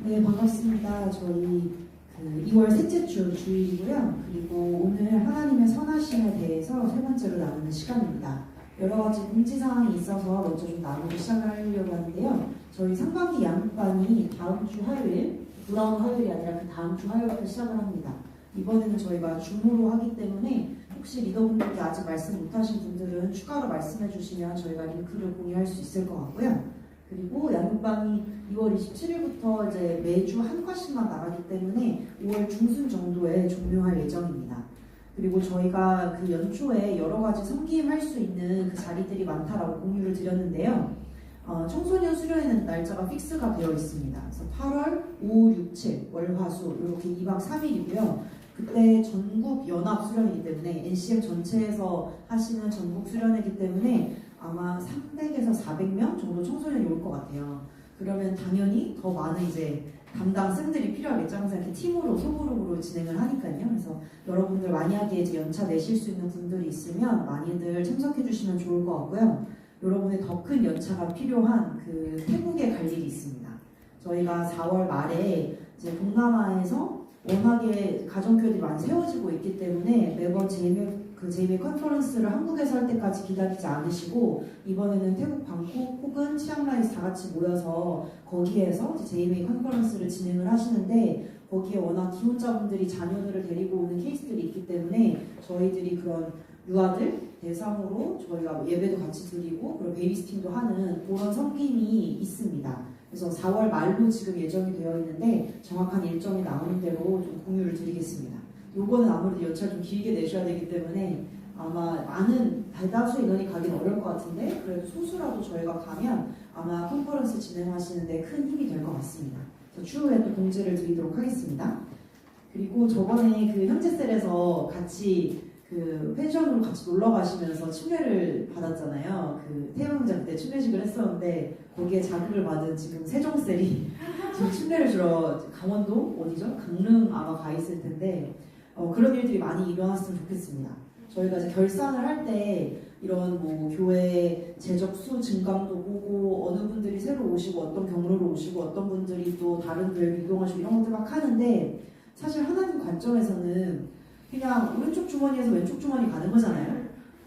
네, 반갑습니다. 저희 2월 셋째 주 주일이고요. 그리고 오늘 하나님의 선하심에 대해서 세 번째로 나누는 시간입니다. 여러 가지 공지사항이 있어서 먼저 좀 나누고 시작을 하려고 하는데요. 저희 상반기 양육반이 다음 주 화요일, 돌아온 화요일이 아니라 그 다음 주 화요일부터 시작을 합니다. 이번에는 저희가 줌으로 하기 때문에 혹시 리더분들께 아직 말씀 못하신 분들은 추가로 말씀해 주시면 저희가 링크를 공유할 수 있을 것 같고요. 그리고 양육반이 2월 27일부터 이제 매주 한 과씩만 나가기 때문에 5월 중순 정도에 종료할 예정입니다. 그리고 저희가 그 연초에 여러 가지 섬김할 수 있는 그 자리들이 많다라고 공유를 드렸는데요. 청소년 수련회는 날짜가 픽스가 되어 있습니다. 그래서 8월 5, 6, 7, 월, 화, 수 이렇게 2박 3일이고요. 그때 전국 연합 수련회이기 때문에 NCM 전체에서 하시는 전국 수련회이기 때문에 아마 300에서 400명 정도 청소년이 올 것 같아요. 그러면 당연히 더 많은 이제 담당 쌤들이 필요하겠죠. 항상 이렇게 팀으로 소그룹으로 진행을 하니까요. 그래서 여러분들 만약에 이제 연차 내실 수 있는 분들이 있으면 많이들 참석해 주시면 좋을 것 같고요. 여러분의 더 큰 연차가 필요한 그 태국에 갈 일이 있습니다. 저희가 4월 말에 이제 동남아에서 워낙에 가정교회들이 많이 세워지고 있기 때문에 매번 JMA 컨퍼런스를 한국에서 할 때까지 기다리지 않으시고 이번에는 태국 방콕 혹은 치앙라이에서 다 같이 모여서 거기에서 JMA 컨퍼런스를 진행을 하시는데 거기에 워낙 기혼자분들이 자녀들을 데리고 오는 케이스들이 있기 때문에 저희들이 그런 유아들 대상으로 저희가 예배도 같이 드리고 그리고 베이비스팅도 하는 그런 섬김이 있습니다. 그래서 4월 말로 지금 예정이 되어 있는데 정확한 일정이 나오는 대로 좀 공유를 드리겠습니다. 요거는 아무래도 연차를 좀 길게 내셔야 되기 때문에 아마 많은 대다수 인원이 가긴 어려울 것 같은데 그래도 소수라도 저희가 가면 아마 컨퍼런스 진행하시는데 큰 힘이 될 것 같습니다. 그래서 추후에 또 공지를 드리도록 하겠습니다. 그리고 저번에 그 현재셀에서 같이 그 펜션으로 같이 놀러 가시면서 침례를 받았잖아요. 그 태영자 때 침례식을 했었는데 거기에 자극을 받은 지금 세종셀이 지금 침례를 주러 강원도 어디죠? 강릉 아마 가 있을 텐데 그런 일들이 많이 일어났으면 좋겠습니다. 저희가 이제 결산을 할 때 이런 뭐 교회 재적수 증강도 보고 어느 분들이 새로 오시고 어떤 경로로 오시고 어떤 분들이 또 다른 교회로 이동하시고 이런 것들 막 하는데 사실 하나님 관점에서는 그냥 오른쪽 주머니에서 왼쪽 주머니 가는 거잖아요.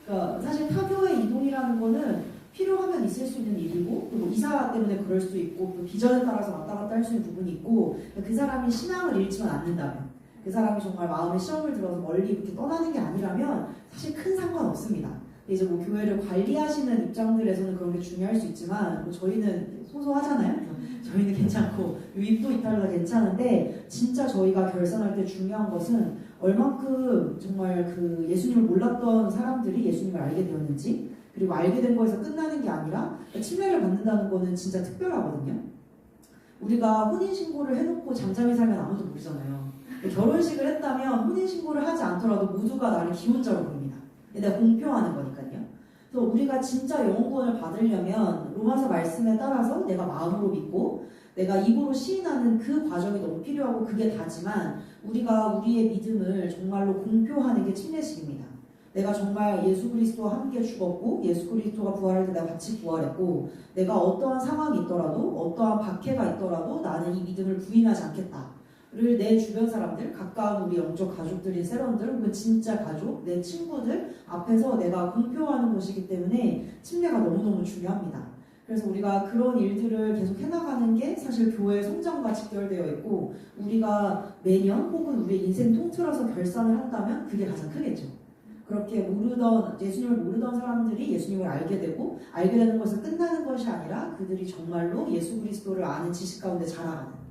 그러니까 사실 타교의 이동이라는 거는 필요하면 있을 수 있는 일이고 그리고 이사 때문에 그럴 수 있고 또 비전에 따라서 왔다 갔다 할 수 있는 부분이 있고 그 사람이 신앙을 잃지만 않는다면 그 사람이 정말 마음에 시험을 들어서 멀리 이렇게 떠나는 게 아니라면 사실 큰 상관없습니다. 이제 뭐 교회를 관리하시는 입장들에서는 그런 게 중요할 수 있지만 뭐 저희는 소소하잖아요. 저희는 괜찮고 유입도 이탈도 괜찮은데 진짜 저희가 결산할 때 중요한 것은 얼만큼 정말 그 예수님을 몰랐던 사람들이 예수님을 알게 되었는지 그리고 알게 된 거에서 끝나는 게 아니라 침례를 받는다는 거는 진짜 특별하거든요. 우리가 혼인신고를 해놓고 잠잠히 살면 아무도 모르잖아요. 결혼식을 했다면 혼인신고를 하지 않더라도 모두가 나를 기혼자로 봅니다. 내가 공표하는 거니까요. 그래서 우리가 진짜 영혼구원을 받으려면 로마서 말씀에 따라서 내가 마음으로 믿고 내가 입으로 시인하는 그 과정이 너무 필요하고 그게 다지만 우리가 우리의 믿음을 정말로 공표하는 게 침례식입니다. 내가 정말 예수 그리스도와 함께 죽었고 예수 그리스도가 부활할 때 내가 같이 부활했고 내가 어떠한 상황이 있더라도 어떠한 박해가 있더라도 나는 이 믿음을 부인하지 않겠다. 를 내 주변 사람들, 가까운 우리 영적 가족들인 세런들 혹은 진짜 가족, 내 친구들 앞에서 내가 공표하는 것이기 때문에 침례가 너무너무 중요합니다. 그래서 우리가 그런 일들을 계속 해나가는 게 사실 교회의 성장과 직결되어 있고 우리가 매년 혹은 우리의 인생 통틀어서 결산을 한다면 그게 가장 크겠죠. 그렇게 예수님을 모르던 사람들이 예수님을 알게 되고 알게 되는 것은 끝나는 것이 아니라 그들이 정말로 예수 그리스도를 아는 지식 가운데 자라가는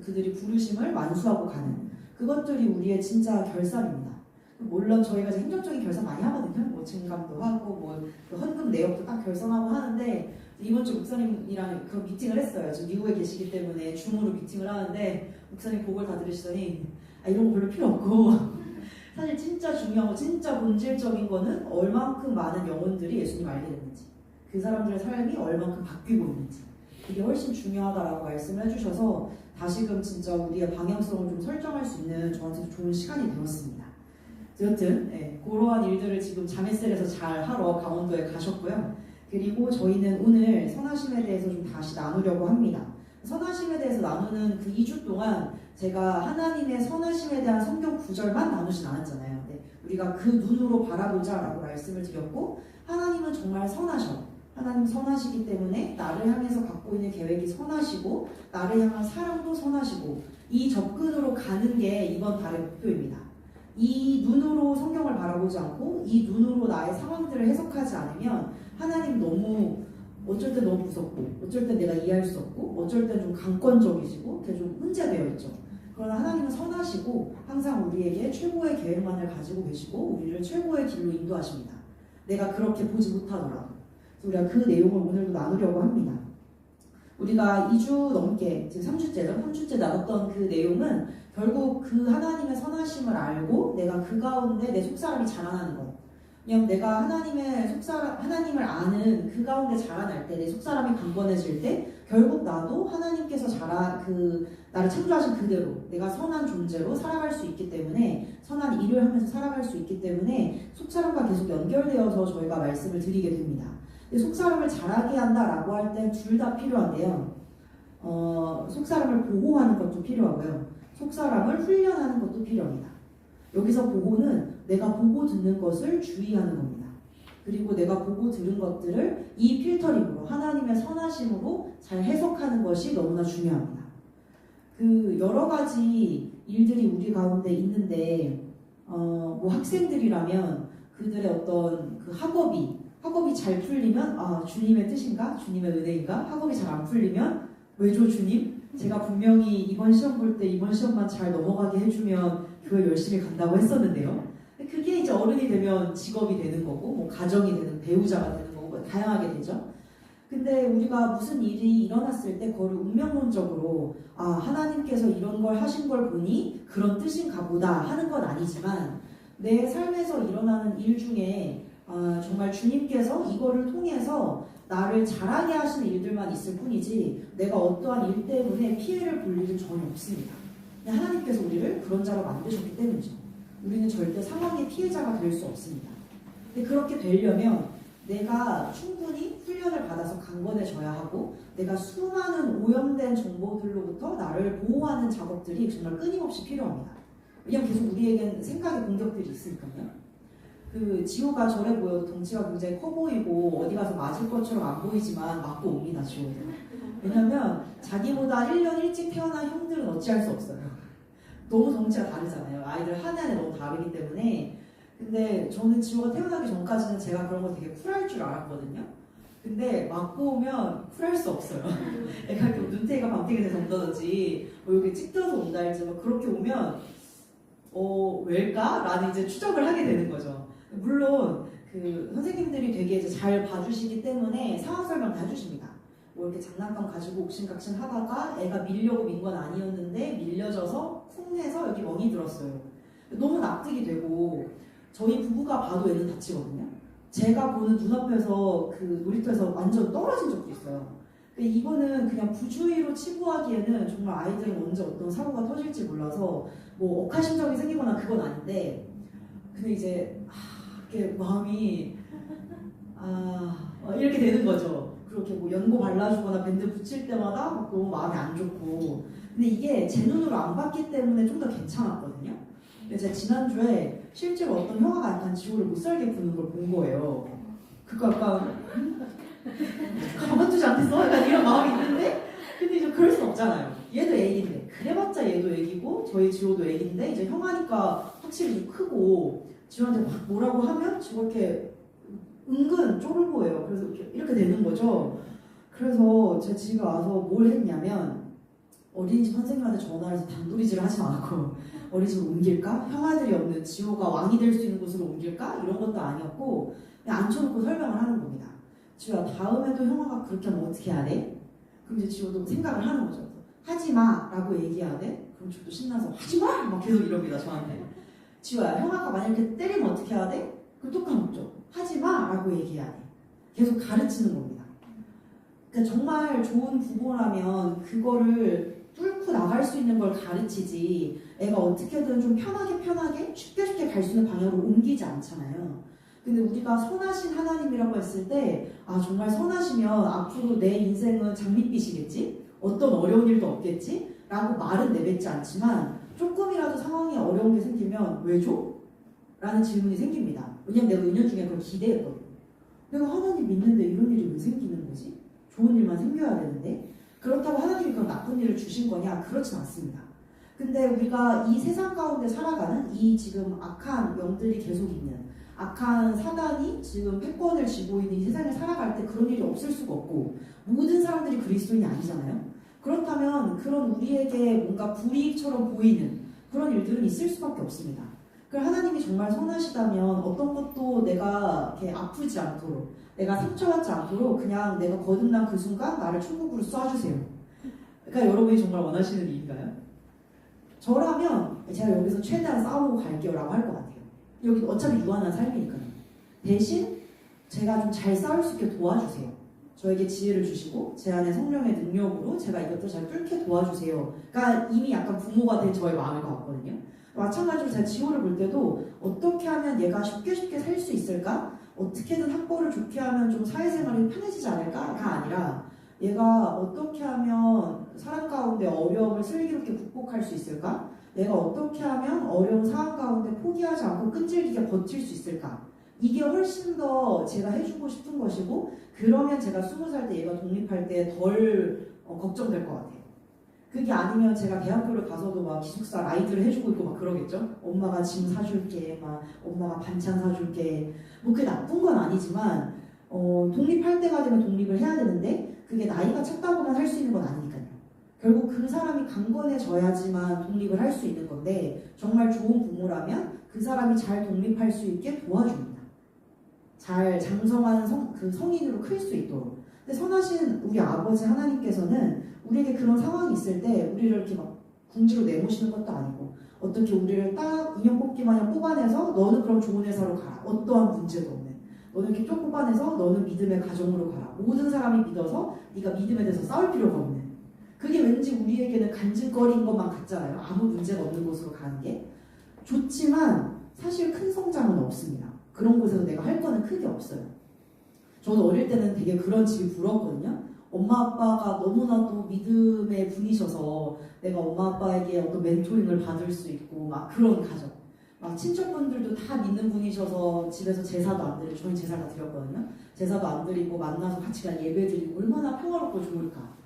그들이 부르심을 완수하고 가는 그것들이 우리의 진짜 결산입니다. 물론 저희가 이제 행정적인 결산 많이 하거든요. 뭐 증감도 하고 뭐 헌금 내역도 딱 결산하고 하는데 이번 주 목사님이랑 그 미팅을 했어요. 지금 미국에 계시기 때문에 줌으로 미팅을 하는데 목사님 복을 다 들으시더니 이런 거 별로 필요 없고 사실 진짜 중요하고 진짜 본질적인 거는 얼만큼 많은 영혼들이 예수님을 알게 됐는지 그 사람들의 삶이 얼만큼 바뀌고 있는지 그게 훨씬 중요하다라고 말씀을 해주셔서 다시금 진짜 우리의 방향성을 좀 설정할 수 있는 저한테도 좋은 시간이 되었습니다. 여튼 그러한 일들을 지금 자매셀에서 잘 하러 강원도에 가셨고요. 그리고 저희는 오늘 선하심에 대해서 좀 다시 나누려고 합니다. 선하심에 대해서 나누는 그 2주 동안 제가 하나님의 선하심에 대한 성경 구절만 나누진 않았잖아요. 네, 우리가 그 눈으로 바라보자 라고 말씀을 드렸고, 하나님은 정말 선하셔. 하나님 선하시기 때문에 나를 향해서 갖고 있는 계획이 선하시고 나를 향한 사랑도 선하시고, 이 접근으로 가는 게 이번 달의 목표입니다. 이 눈으로 성경을 바라보지 않고 이 눈으로 나의 상황들을 해석하지 않으면 하나님 너무 어쩔 때 너무 무섭고, 어쩔 때 내가 이해할 수 없고, 어쩔 때 좀 강권적이시고 그게 좀 문제되어 있죠. 그러나 하나님은 선하시고 항상 우리에게 최고의 계획만을 가지고 계시고 우리를 최고의 길로 인도하십니다. 내가 그렇게 보지 못하더라도. 그래서 우리가 그 내용을 오늘도 나누려고 합니다. 우리가 2주 넘게, 지금 3주째죠? 3주째 나눴던 그 내용은 결국 그 하나님의 선하심을 알고 내가 그 가운데 내 속사람이 자라나는 것. 그냥 내가 하나님을 아는 그 가운데 자라날 때, 내 속사람이 강건해질 때, 결국 나도 하나님께서 나를 창조하신 그대로 내가 선한 존재로 살아갈 수 있기 때문에, 선한 일을 하면서 살아갈 수 있기 때문에 속사람과 계속 연결되어서 저희가 말씀을 드리게 됩니다. 속사람을 자라게 한다라고 할 땐 둘 다 필요한데요. 속사람을 보호하는 것도 필요하고요. 속사람을 훈련하는 것도 필요합니다. 여기서 보호는 내가 보고 듣는 것을 주의하는 겁니다. 그리고 내가 보고 들은 것들을 이 필터링으로, 하나님의 선하심으로 잘 해석하는 것이 너무나 중요합니다. 여러 가지 일들이 우리 가운데 있는데, 학생들이라면 그들의 어떤 그 학업이 잘 풀리면, 주님의 뜻인가? 주님의 은혜인가? 학업이 잘 안 풀리면, 왜죠, 주님? 제가 분명히 이번 시험 볼 때 이번 시험만 잘 넘어가게 해주면 교회 열심히 간다고 했었는데요. 그게 이제 어른이 되면 직업이 되는 거고, 가정이 되는, 배우자가 되는 거고, 다양하게 되죠. 근데 우리가 무슨 일이 일어났을 때 그걸 운명론적으로 하나님께서 이런 걸 하신 걸 보니 그런 뜻인가 보다 하는 건 아니지만, 내 삶에서 일어나는 일 중에 정말 주님께서 이거를 통해서 나를 자라게 하시는 일들만 있을 뿐이지 내가 어떠한 일 때문에 피해를 볼 일은 전혀 없습니다. 하나님께서 우리를 그런 자로 만드셨기 때문이죠. 우리는 절대 상황의 피해자가 될 수 없습니다. 근데 그렇게 되려면 내가 충분히 훈련을 받아서 강건해져야 하고, 내가 수많은 오염된 정보들로부터 나를 보호하는 작업들이 정말 끊임없이 필요합니다. 왜냐하면 계속 우리에겐 생각의 공격들이 있으니까요. 지호가 저래 보여도 덩치가 굉장히 커 보이고 어디 가서 맞을 것처럼 안 보이지만 맞고 옵니다, 지호는. 왜냐면 자기보다 1년 일찍 태어난 형들은 어찌할 수 없어요. 너무 덩치가 다르잖아요. 아이들 한 해 안에 너무 다르기 때문에. 근데 저는 지호가 태어나기 전까지는 제가 그런 거 되게 쿨할 줄 알았거든요. 근데 맞고 오면 쿨할 수 없어요. 애가 이렇게 눈태가 밤탱이 돼서 온다든지 이렇게 찍혀서 온다 할지 그렇게 오면 왜일까? 라는 이제 추적을 하게 되는 거죠. 물론 선생님들이 되게 이제 잘 봐주시기 때문에 상황 설명 다 해주십니다. 이렇게 장난감 가지고 옥신각신 하다가 애가 밀려고 민 건 아니었는데 밀려져서 쿵 해서 여기 멍이 들었어요. 너무 납득이 되고, 저희 부부가 봐도 애는 다치거든요. 제가 보는 눈앞에서 놀이터에서 완전 떨어진 적도 있어요. 근데 이거는 그냥 부주의로 치부하기에는 정말 아이들은 언제 어떤 사고가 터질지 몰라서 억하심정이 생기거나 그건 아닌데, 근데 이제 이렇게 마음이 이렇게 되는 거죠. 그렇게 연고 발라주거나 밴드 붙일 때마다 너무 마음이 안 좋고. 근데 이게 제 눈으로 안 봤기 때문에 좀 더 괜찮았거든요. 근데 제가 지난주에 실제로 어떤 형아가 약간 지호를 못 살게 구는 걸 본 거예요. 그거 약간 가만두지 않겠어? 약간 이런 마음이 있는데, 근데 이제 그럴 순 없잖아요. 얘도 애기인데, 그래봤자 얘도 애기고 저희 지호도 애기인데, 이제 형아니까 확실히 좀 크고 지호한테 막 뭐라고 하면 지호 이렇게 은근 쫄보예요. 그래서 이렇게 되는 거죠. 그래서 제 집에 와서 뭘 했냐면, 어린이집 선생님한테 전화해서 단도리질을 하지 않았고, 어린이집을 옮길까? 형아들이 없는 지호가 왕이 될 수 있는 곳으로 옮길까? 이런 것도 아니었고, 그냥 앉혀놓고 설명을 하는 겁니다. 지호야, 다음에도 형아가 그렇게 하면 어떻게 해야 돼? 그럼 이제 지호도 생각을 하는 거죠. 하지마! 라고 얘기해야 돼? 그럼 저도 신나서 하지마! 막 계속 이럽니다, 저한테. 지호야, 형아가 만약에 때리면 어떻게 해야 돼? 그럼 또 까먹죠. 하지마! 라고 얘기해야 돼. 계속 가르치는 겁니다. 그러니까 정말 좋은 부모라면 그거를 뚫고 나갈 수 있는 걸 가르치지, 애가 어떻게든 좀 편하게 쉽게 갈 수 있는 방향으로 옮기지 않잖아요. 근데 우리가 선하신 하나님이라고 했을 때, 정말 선하시면 앞으로 내 인생은 장밋빛이겠지? 어떤 어려운 일도 없겠지? 라고 말은 내뱉지 않지만 조금이라도 상황이 어려운 게 생기면 왜 줘? 라는 질문이 생깁니다. 왜냐면 내가 은연 중에 그걸 기대했거든. 내가 하나님 믿는데 이런 일이 왜 생기는 거지? 좋은 일만 생겨야 되는데? 그렇다고 하나님이 그런 나쁜 일을 주신 거냐? 그렇진 않습니다. 근데 우리가 이 세상 가운데 살아가는 이 지금 악한 영들이 계속 있는 악한 사단이 지금 패권을 쥐고 있는 이 세상을 살아갈 때 그런 일이 없을 수가 없고 모든 사람들이 그리스도인이 아니잖아요. 그렇다면 그런 우리에게 뭔가 불이익처럼 보이는 그런 일들은 있을 수밖에 없습니다. 그럼 하나님이 정말 선하시다면 어떤 것도 내가 이렇게 아프지 않도록 내가 상처받지 않도록 그냥 내가 거듭난 그 순간 나를 천국으로 쏴주세요. 그러니까 여러분이 정말 원하시는 일인가요? 저라면 제가 여기서 최대한 싸우고 갈게요 라고 할 것 같아요. 여기 어차피 유한한 삶이니까요. 대신 제가 좀 잘 싸울 수 있게 도와주세요. 저에게 지혜를 주시고 제 안에 성령의 능력으로 제가 이것도 잘 뚫게 도와주세요. 그러니까 이미 약간 부모가 된 저의 마음일 것 같거든요. 마찬가지로 제가 지호를 볼 때도 어떻게 하면 얘가 쉽게 살 수 있을까? 어떻게든 학벌을 좋게 하면 좀 사회생활이 편해지지 않을까가 아니라 얘가 어떻게 하면 사람 가운데 어려움을 슬기롭게 극복할 수 있을까? 내가 어떻게 하면 어려운 상황 가운데 포기하지 않고 끈질기게 버틸 수 있을까? 이게 훨씬 더 제가 해주고 싶은 것이고 그러면 제가 20살 때 얘가 독립할 때 덜 걱정될 것 같아요. 그게 아니면 제가 대학교를 가서도 막 기숙사 라이드를 해주고 있고 막 그러겠죠? 엄마가 짐 사줄게, 막 엄마가 반찬 사줄게. 뭐 그게 나쁜 건 아니지만 독립할 때가 되면 독립을 해야 되는데 그게 나이가 찼다고만 할 수 있는 건 아니니까요. 결국 그 사람이 강건해져야지만 독립을 할 수 있는 건데 정말 좋은 부모라면 그 사람이 잘 독립할 수 있게 도와줍니다. 잘 장성한 그 성인으로 클 수 있도록. 근데 선하신 우리 아버지 하나님께서는 우리에게 그런 상황이 있을 때 우리를 이렇게 막 궁지로 내모시는 것도 아니고 어떻게 우리를 딱 인형 뽑기 마냥 뽑아내서 너는 그럼 좋은 회사로 가라. 어떠한 문제도 없는. 너는 이렇게 쭉 뽑아내서 너는 믿음의 가정으로 가라. 모든 사람이 믿어서 네가 믿음에 대해서 싸울 필요가 없는. 그게 왠지 우리에게는 간증거리인 것만 같잖아요. 아무 문제가 없는 곳으로 가는 게. 좋지만 사실 큰 성장은 없습니다. 그런 곳에서 내가 할 거는 크게 없어요. 저는 어릴 때는 되게 그런 집이 부러웠거든요. 엄마 아빠가 너무나도 믿음의 분이셔서 내가 엄마 아빠에게 어떤 멘토링을 받을 수 있고 막 그런 가정. 막 친척분들도 다 믿는 분이셔서 집에서 제사도 안 드리고 저희 제사 다 드렸거든요. 제사도 안 드리고 만나서 같이 그냥 예배 드리고 얼마나 평화롭고 좋을까.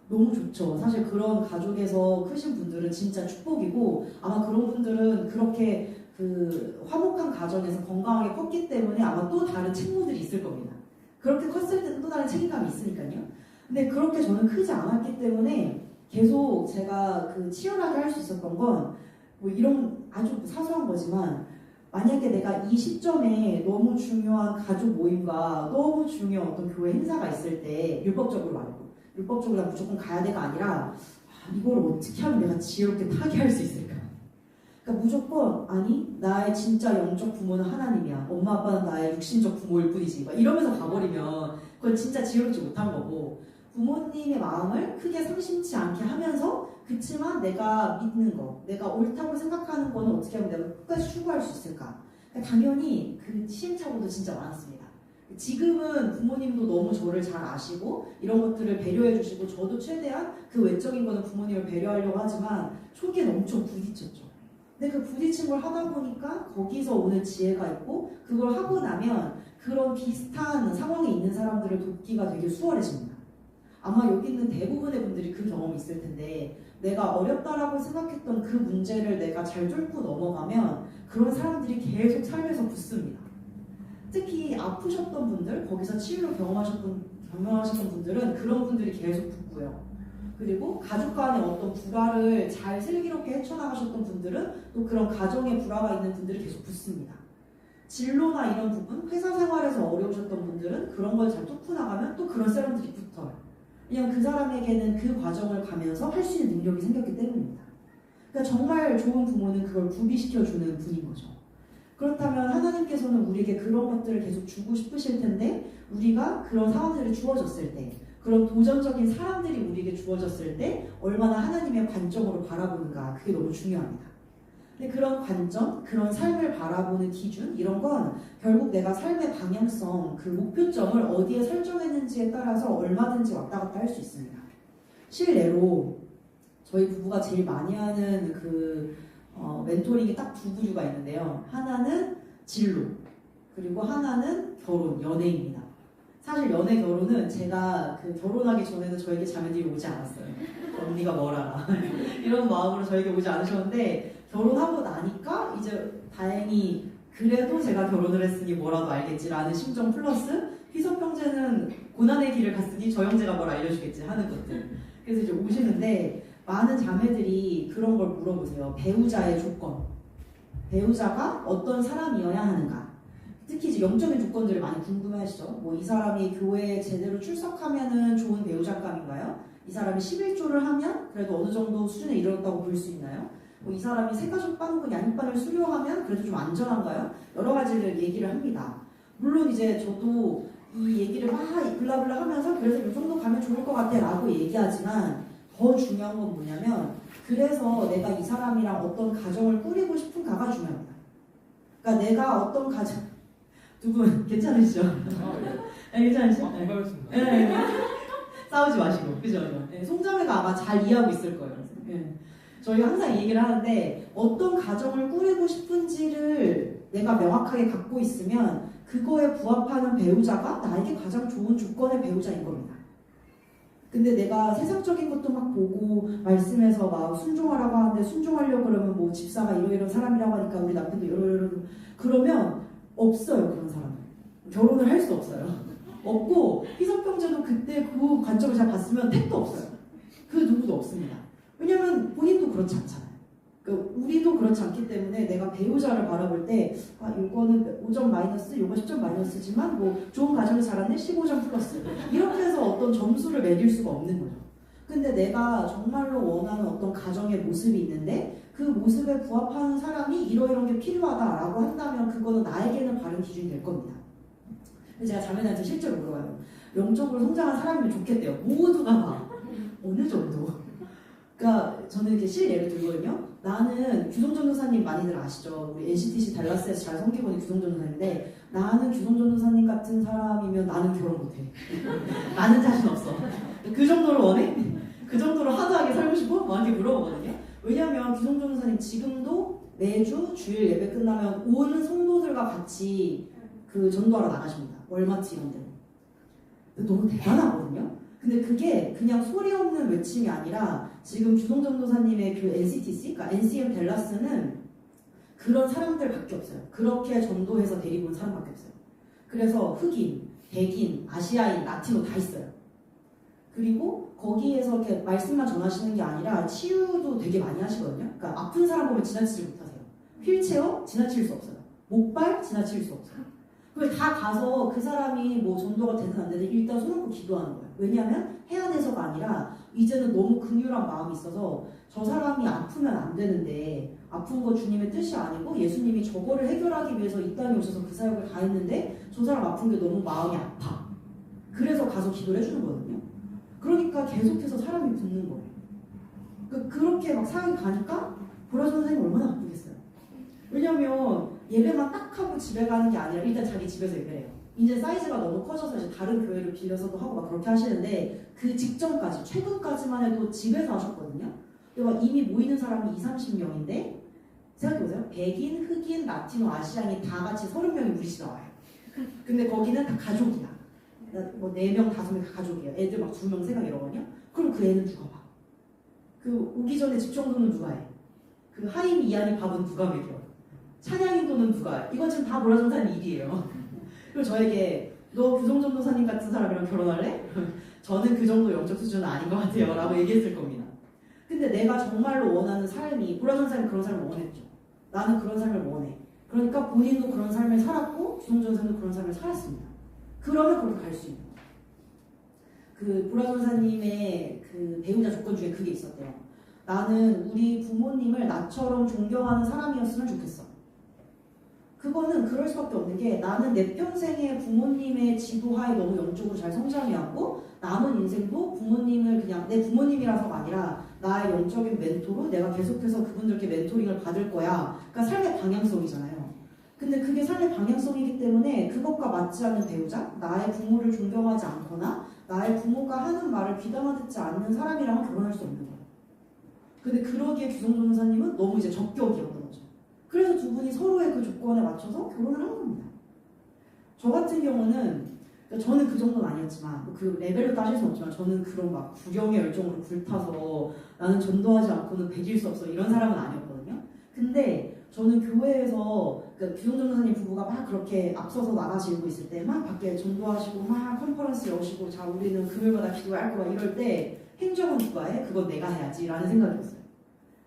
너무 좋죠. 사실 그런 가족에서 크신 분들은 진짜 축복이고 아마 그런 분들은 그렇게 그 화목한 가정에서 건강하게 컸기 때문에 아마 또 다른 책무들이 있을 겁니다. 그렇게 컸을 때는 또 다른 책임감이 있으니까요. 근데 그렇게 저는 크지 않았기 때문에 계속 제가 그 치열하게 할 수 있었던 건 뭐 이런 아주 사소한 거지만 만약에 내가 이 시점에 너무 중요한 가족 모임과 너무 중요한 어떤 교회 행사가 있을 때 율법적으로 말고 율법적으로 나 무조건 가야 돼가 아니라 이걸 어떻게 하면 내가 지혜롭게 타개할 수 있을까? 그러니까 무조건 아니 나의 진짜 영적 부모는 하나님이야. 엄마 아빠는 나의 육신적 부모일 뿐이지. 막 이러면서 가버리면 그건 진짜 지혜롭지 못한 거고 부모님의 마음을 크게 상심치 않게 하면서 그치만 내가 믿는 거, 내가 옳다고 생각하는 거는 어떻게 하면 내가 끝까지 추구할 수 있을까? 그러니까 당연히 그 시행착오도 진짜 많았습니다. 지금은 부모님도 너무 저를 잘 아시고 이런 것들을 배려해 주시고 저도 최대한 그 외적인 거는 부모님을 배려하려고 하지만 초기엔 엄청 부딪혔죠. 근데 그 부딪힌 걸 하다 보니까 거기서 오는 지혜가 있고 그걸 하고 나면 그런 비슷한 상황에 있는 사람들을 돕기가 되게 수월해집니다. 아마 여기 있는 대부분의 분들이 그 경험이 있을 텐데 내가 어렵다라고 생각했던 그 문제를 내가 잘 뚫고 넘어가면 그런 사람들이 계속 삶에서 붙습니다. 특히 아프셨던 분들, 거기서 치유를 경험하셨던 분들은 그런 분들이 계속 붙고요. 그리고 가족 간의 어떤 불화를 잘 슬기롭게 헤쳐나가셨던 분들은 또 그런 가정에 불화가 있는 분들이 계속 붙습니다. 진로나 이런 부분, 회사 생활에서 어려우셨던 분들은 그런 걸 잘 뚫고 나가면 또 그런 사람들이 붙어요. 그냥 그 사람에게는 그 과정을 가면서 할 수 있는 능력이 생겼기 때문입니다. 그러니까 정말 좋은 부모는 그걸 구비시켜주는 분인 거죠. 그렇다면 하나님께서는 우리에게 그런 것들을 계속 주고 싶으실 텐데 우리가 그런 상황들이 주어졌을 때 그런 도전적인 사람들이 우리에게 주어졌을 때 얼마나 하나님의 관점으로 바라보는가 그게 너무 중요합니다. 근데 그런 관점, 그런 삶을 바라보는 기준 이런 건 결국 내가 삶의 방향성, 그 목표점을 어디에 설정했는지에 따라서 얼마든지 왔다 갔다 할 수 있습니다. 실례로 저희 부부가 제일 많이 하는 멘토링이 딱 두 부류가 있는데요. 하나는 진로, 그리고 하나는 결혼, 연애입니다. 사실 연애 결혼은 제가 결혼하기 전에는 저에게 자매들이 오지 않았어요. 언니가 뭘 알아. 이런 마음으로 저에게 오지 않으셨는데 결혼하고 나니까 이제 다행히 그래도 제가 결혼을 했으니 뭐라도 알겠지라는 심정 플러스 희석 형제는 고난의 길을 갔으니 저 형제가 뭘 알려주겠지 하는 것들. 그래서 이제 오시는데 많은 자매들이 그런 걸 물어보세요. 배우자의 조건. 배우자가 어떤 사람이어야 하는가. 특히 이제 영적인 조건들을 많이 궁금해하시죠. 뭐 이 사람이 교회에 제대로 출석하면은 좋은 배우자감인가요? 이 사람이 11조를 하면 그래도 어느 정도 수준에 이르렀다고 볼 수 있나요? 뭐 이 사람이 세가족 빵구 양육반을 수료하면 그래도 좀 안전한가요? 여러 가지를 얘기를 합니다. 물론 이제 저도 이 얘기를 막 블라블라 하면서 그래서 이 정도 가면 좋을 것 같아 라고 얘기하지만 더 중요한 건 뭐냐면 그래서 내가 이 사람이랑 어떤 가정을 꾸리고 싶은가가 중요합니다. 그러니까 내가 어떤 가정 두 분 괜찮으시죠? 네, 괜찮으시죠? 네. 싸우지 마시고 그죠? 네, 송자매가 아마 잘 이해하고 있을 거예요. 네. 저희 항상 이 얘기를 하는데 어떤 가정을 꾸리고 싶은지를 내가 명확하게 갖고 있으면 그거에 부합하는 배우자가 나에게 가장 좋은 조건의 배우자인 겁니다. 근데 내가 세상적인 것도 막 보고 말씀에서 막 순종하라고 하는데 순종하려고 그러면 뭐 집사가 이런 사람이라고 하니까 우리 남편도 이런 그러면 없어요. 그런 사람은 결혼을 할 수 없어요. 없고 희석형제도 그때 그 관점을 잘 봤으면 택도 없어요. 그 누구도 없습니다. 왜냐면 본인도 그렇지 않잖아요. 그러니까 우리도 그렇지 않기 때문에 내가 배우자를 바라볼 때 요거는 5점 마이너스, 요거 10점 마이너스지만 뭐 좋은 가정을 자랐네 15점 플러스 이렇게 해서 어떤 점수를 매길 수가 없는 거죠. 근데 내가 정말로 원하는 어떤 가정의 모습이 있는데 그 모습에 부합하는 사람이 이런 게 필요하다라고 한다면 그거는 나에게는 바른 기준이 될 겁니다. 제가 자매들한테 실제로 물어봐요. 영적으로 성장한 사람이면 좋겠대요. 모두가 막 어느 정도. 그러니까 저는 이렇게 실례를 들거든요. 나는 규성 전도사님 많이들 아시죠? 우리 NCTC 달라스에서 잘 섬기고 있는 규성 전도사님인데 나는 규성 전도사님 같은 사람이면 나는 결혼 못해. 나는 자신 없어. 그 정도로 원해? 그 정도로 하드하게 살고 싶어? 저한테 물어보거든요. 왜냐면 규성 전도사님 지금도 매주 주일 예배 끝나면 온 성도들과 같이 전도하러 나가십니다. 월마트 이런 데로. 너무 대단하거든요. 근데 그게 그냥 소리 없는 외침이 아니라 지금 규성 전도사님의 그 NCTC, 그러니까 NCM 델라스는 그런 사람들밖에 없어요. 그렇게 전도해서 데리고 온 사람밖에 없어요. 그래서 흑인, 백인, 아시아인, 라티노 다 있어요. 그리고 거기에서 이렇게 말씀만 전하시는 게 아니라 치유도 되게 많이 하시거든요. 그러니까 아픈 사람 보면 지나치지 못하세요. 휠체어 지나칠 수 없어요. 목발 지나칠 수 없어요. 그래서 다 가서 그 사람이 뭐 전도가 되든 안 되든 일단 손 얹고 기도하는 거예요. 왜냐하면 해야 돼서가 아니라 이제는 너무 긍휼한 마음이 있어서 저 사람이 아프면 안 되는데 아픈 거 주님의 뜻이 아니고 예수님이 저거를 해결하기 위해서 이 땅에 오셔서 그 사역을 다 했는데 저 사람 아픈 게 너무 마음이 아파. 그래서 가서 기도를 해주는 거거든요. 그러니까 계속해서 사람이 붙는 거예요. 그렇게 막 사역이 가니까 보라 선생님 얼마나 아프겠어요. 왜냐면 예배만 딱 하고 집에 가는 게 아니라 일단 자기 집에서 예배해요. 이제 사이즈가 너무 커져서 이제 다른 교회를 빌려서도 하고 막 그렇게 하시는데 그 직전까지 최근까지만 해도 집에서 하셨거든요. 근데 막 이미 모이는 사람이 20-30명인데 생각해보세요. 백인, 흑인, 라티노, 아시안이 다 같이 30명이 우리 집에 와요. 근데 거기는 다 가족이야. 뭐 4명, 5명 다 가족이에요. 애들 막 2명, 3명 이러거든요. 그럼 그 애는 누가 봐? 오기 전에 집 정도는 누가 해? 하임 이한이 밥은 누가 먹여? 찬양 인도는 누가 해? 이거 지금 다 보라 전사님 일이에요. 그리고 저에게 너 규성 전도사님 같은 사람이랑 결혼할래? 저는 그 정도 영적 수준은 아닌 것 같아요 라고 얘기했을 겁니다. 근데 내가 정말로 원하는 삶이 보라 전사님 그런 삶을 원했죠. 나는 그런 삶을 원해. 그러니까 본인도 그런 삶을 살았고 규성 전사님도 그런 삶을 살았습니다. 그러면 거기 갈 수 있는 거예요. 보라 전사님의 배우자 조건 중에 그게 있었대요. 나는 우리 부모님을 나처럼 존경하는 사람이었으면 좋겠어. 그거는 그럴 수밖에 없는 게 나는 내 평생에 부모님의 지도하에 너무 영적으로 잘 성장해왔고 남은 인생도 부모님을 그냥 내 부모님이라서가 아니라 나의 영적인 멘토로 내가 계속해서 그분들께 멘토링을 받을 거야. 그러니까 삶의 방향성이잖아요. 근데 그게 삶의 방향성이기 때문에 그것과 맞지 않는 배우자, 나의 부모를 존경하지 않거나 나의 부모가 하는 말을 귀담아 듣지 않는 사람이랑은 결혼할 수 없는 거예요. 근데 그러기에 규성 전도사님은 너무 이제 적격이었던 거죠. 그래서 두 분이 서로의 그 조건에 맞춰서 결혼을 한 겁니다. 저 같은 경우는, 그러니까 저는 그 정도는 아니었지만 그 레벨로 따질 수는 없지만 저는 그런 막 구령의 열정으로 불타서 나는 전도하지 않고는 백일 수 없어 이런 사람은 아니었거든요. 근데 저는 교회에서 그러니까 규성 전도사님 부부가 막 그렇게 앞서서 나가시고 있을 때 막 밖에 전도하시고 막 컨퍼런스 여시고 자 우리는 금요일마다 기도할 거야 이럴 때 행정은 누가 해? 그건 내가 해야지 라는 생각이 들었어요.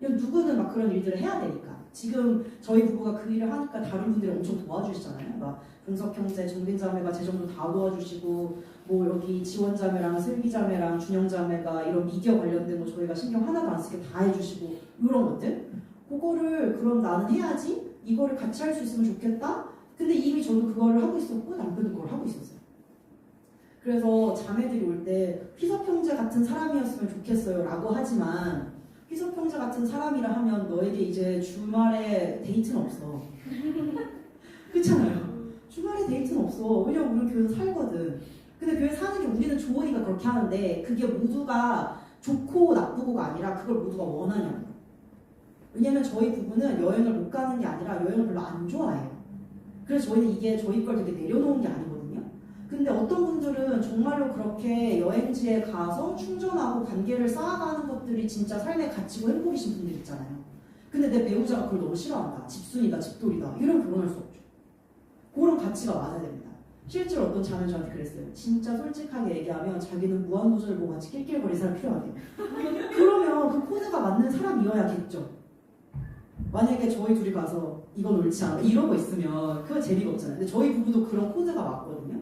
누구는 막 그런 일들을 해야 되니까. 지금 저희 부부가 그 일을 하니까 다른 분들이 엄청 도와주시잖아요. 막 분석 형제, 정빈 자매가 재정도 다 도와주시고 뭐 여기 지원 자매랑 슬기 자매랑 준영 자매가 이런 미디어 관련된 거 저희가 신경 하나도 안 쓰게 다 해주시고 이런 것들. 그거를 그럼 나는 해야지. 이거를 같이 할 수 있으면 좋겠다. 근데 이미 저도 그거를 하고 있었고 남편도 그걸 하고 있었어요. 그래서 자매들이 올 때 희석 형제 같은 사람이었으면 좋겠어요 라고 하지만 희석 형제 같은 사람이라 하면 너에게 이제 주말에 데이트는 없어. 그렇잖아요. 주말에 데이트는 없어. 왜냐면 우리는 교회에서 살거든. 근데 교회 사는 게 우리는 좋으니까 그렇게 하는데 그게 모두가 좋고 나쁘고가 아니라 그걸 모두가 원하냐는 거예요. 왜냐면 저희 부부는 여행을 못 가는 게 아니라 여행을 별로 안 좋아해요. 그래서 저희는 이게 저희 걸 되게 내려놓은 게 아니거든요. 근데 어떤 분들은 정말로 그렇게 여행지에 가서 충전하고 관계를 쌓아가는 것들이 진짜 삶의 가치고 행복이신 분들 있잖아요. 근데 내 배우자가 그걸 너무 싫어한다. 집순이다, 집돌이다. 이러면 결혼할 수 없죠. 그런 가치가 맞아야 됩니다. 실제로 어떤 자매는 저한테 그랬어요. 진짜 솔직하게 얘기하면 자기는 무한도전을 보고 같이 낄낄거릴 사람 필요하대요. 그러면 그 코드가 맞는 사람이어야겠죠. 만약에 저희 둘이 가서 이건 옳지 않아 이러고 있으면 그건 재미가 없잖아요. 근데 저희 부부도 그런 코드가 맞거든요.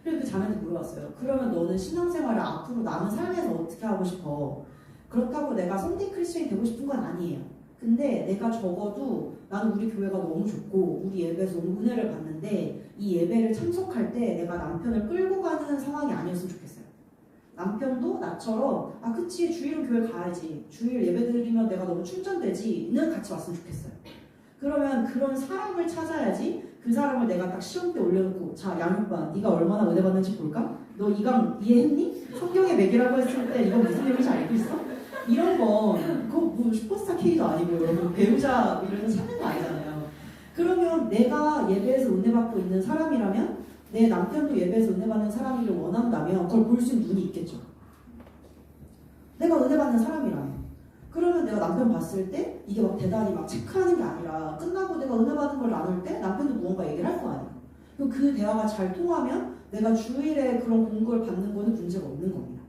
그래서 그 자매한테 물어봤어요. 그러면 너는 신앙생활을 앞으로 남은 삶에서 어떻게 하고 싶어? 그렇다고 내가 선대 크리스천이 되고 싶은 건 아니에요. 근데 내가 적어도 나는 우리 교회가 너무 좋고 우리 예배에서 너무 은혜를 받는데 이 예배를 참석할 때 내가 남편을 끌고 가는 상황이 아니었으면 좋겠어요. 남편도 나처럼 아 그치 주일은 교회 가야지 주일 예배 드리면 내가 너무 충전되지는 같이 왔으면 좋겠어요. 그러면 그런 사람을 찾아야지 그 사람을 내가 딱 시험 때 올려놓고 자 양육반 네가 얼마나 은혜 받는지 볼까? 너 이강 이해했니? 성경의 맥이라고 했을 때 이거 무슨 내용인지 알고 있어? 이런 건 그거 뭐 슈퍼스타 K도 아니고 여러분 배우자 이런 거 찾는 거 아니잖아요. 그러면 내가 예배에서 은혜 받고 있는 사람이라면 내 남편도 예배에서 은혜 받는 사람이길 원한다면 그걸 볼 수 있는 눈이 있겠죠. 내가 은혜 받는 사람이라면 그러면 내가 남편 봤을 때 이게 막 대단히 막 체크하는 게 아니라 끝나고 내가 은혜 받은 걸 나눌 때 남편도 무언가 얘기를 할 거 아니야. 그럼 그 대화가 잘 통하면 내가 주일에 그런 공급을 받는 거는 문제가 없는 겁니다.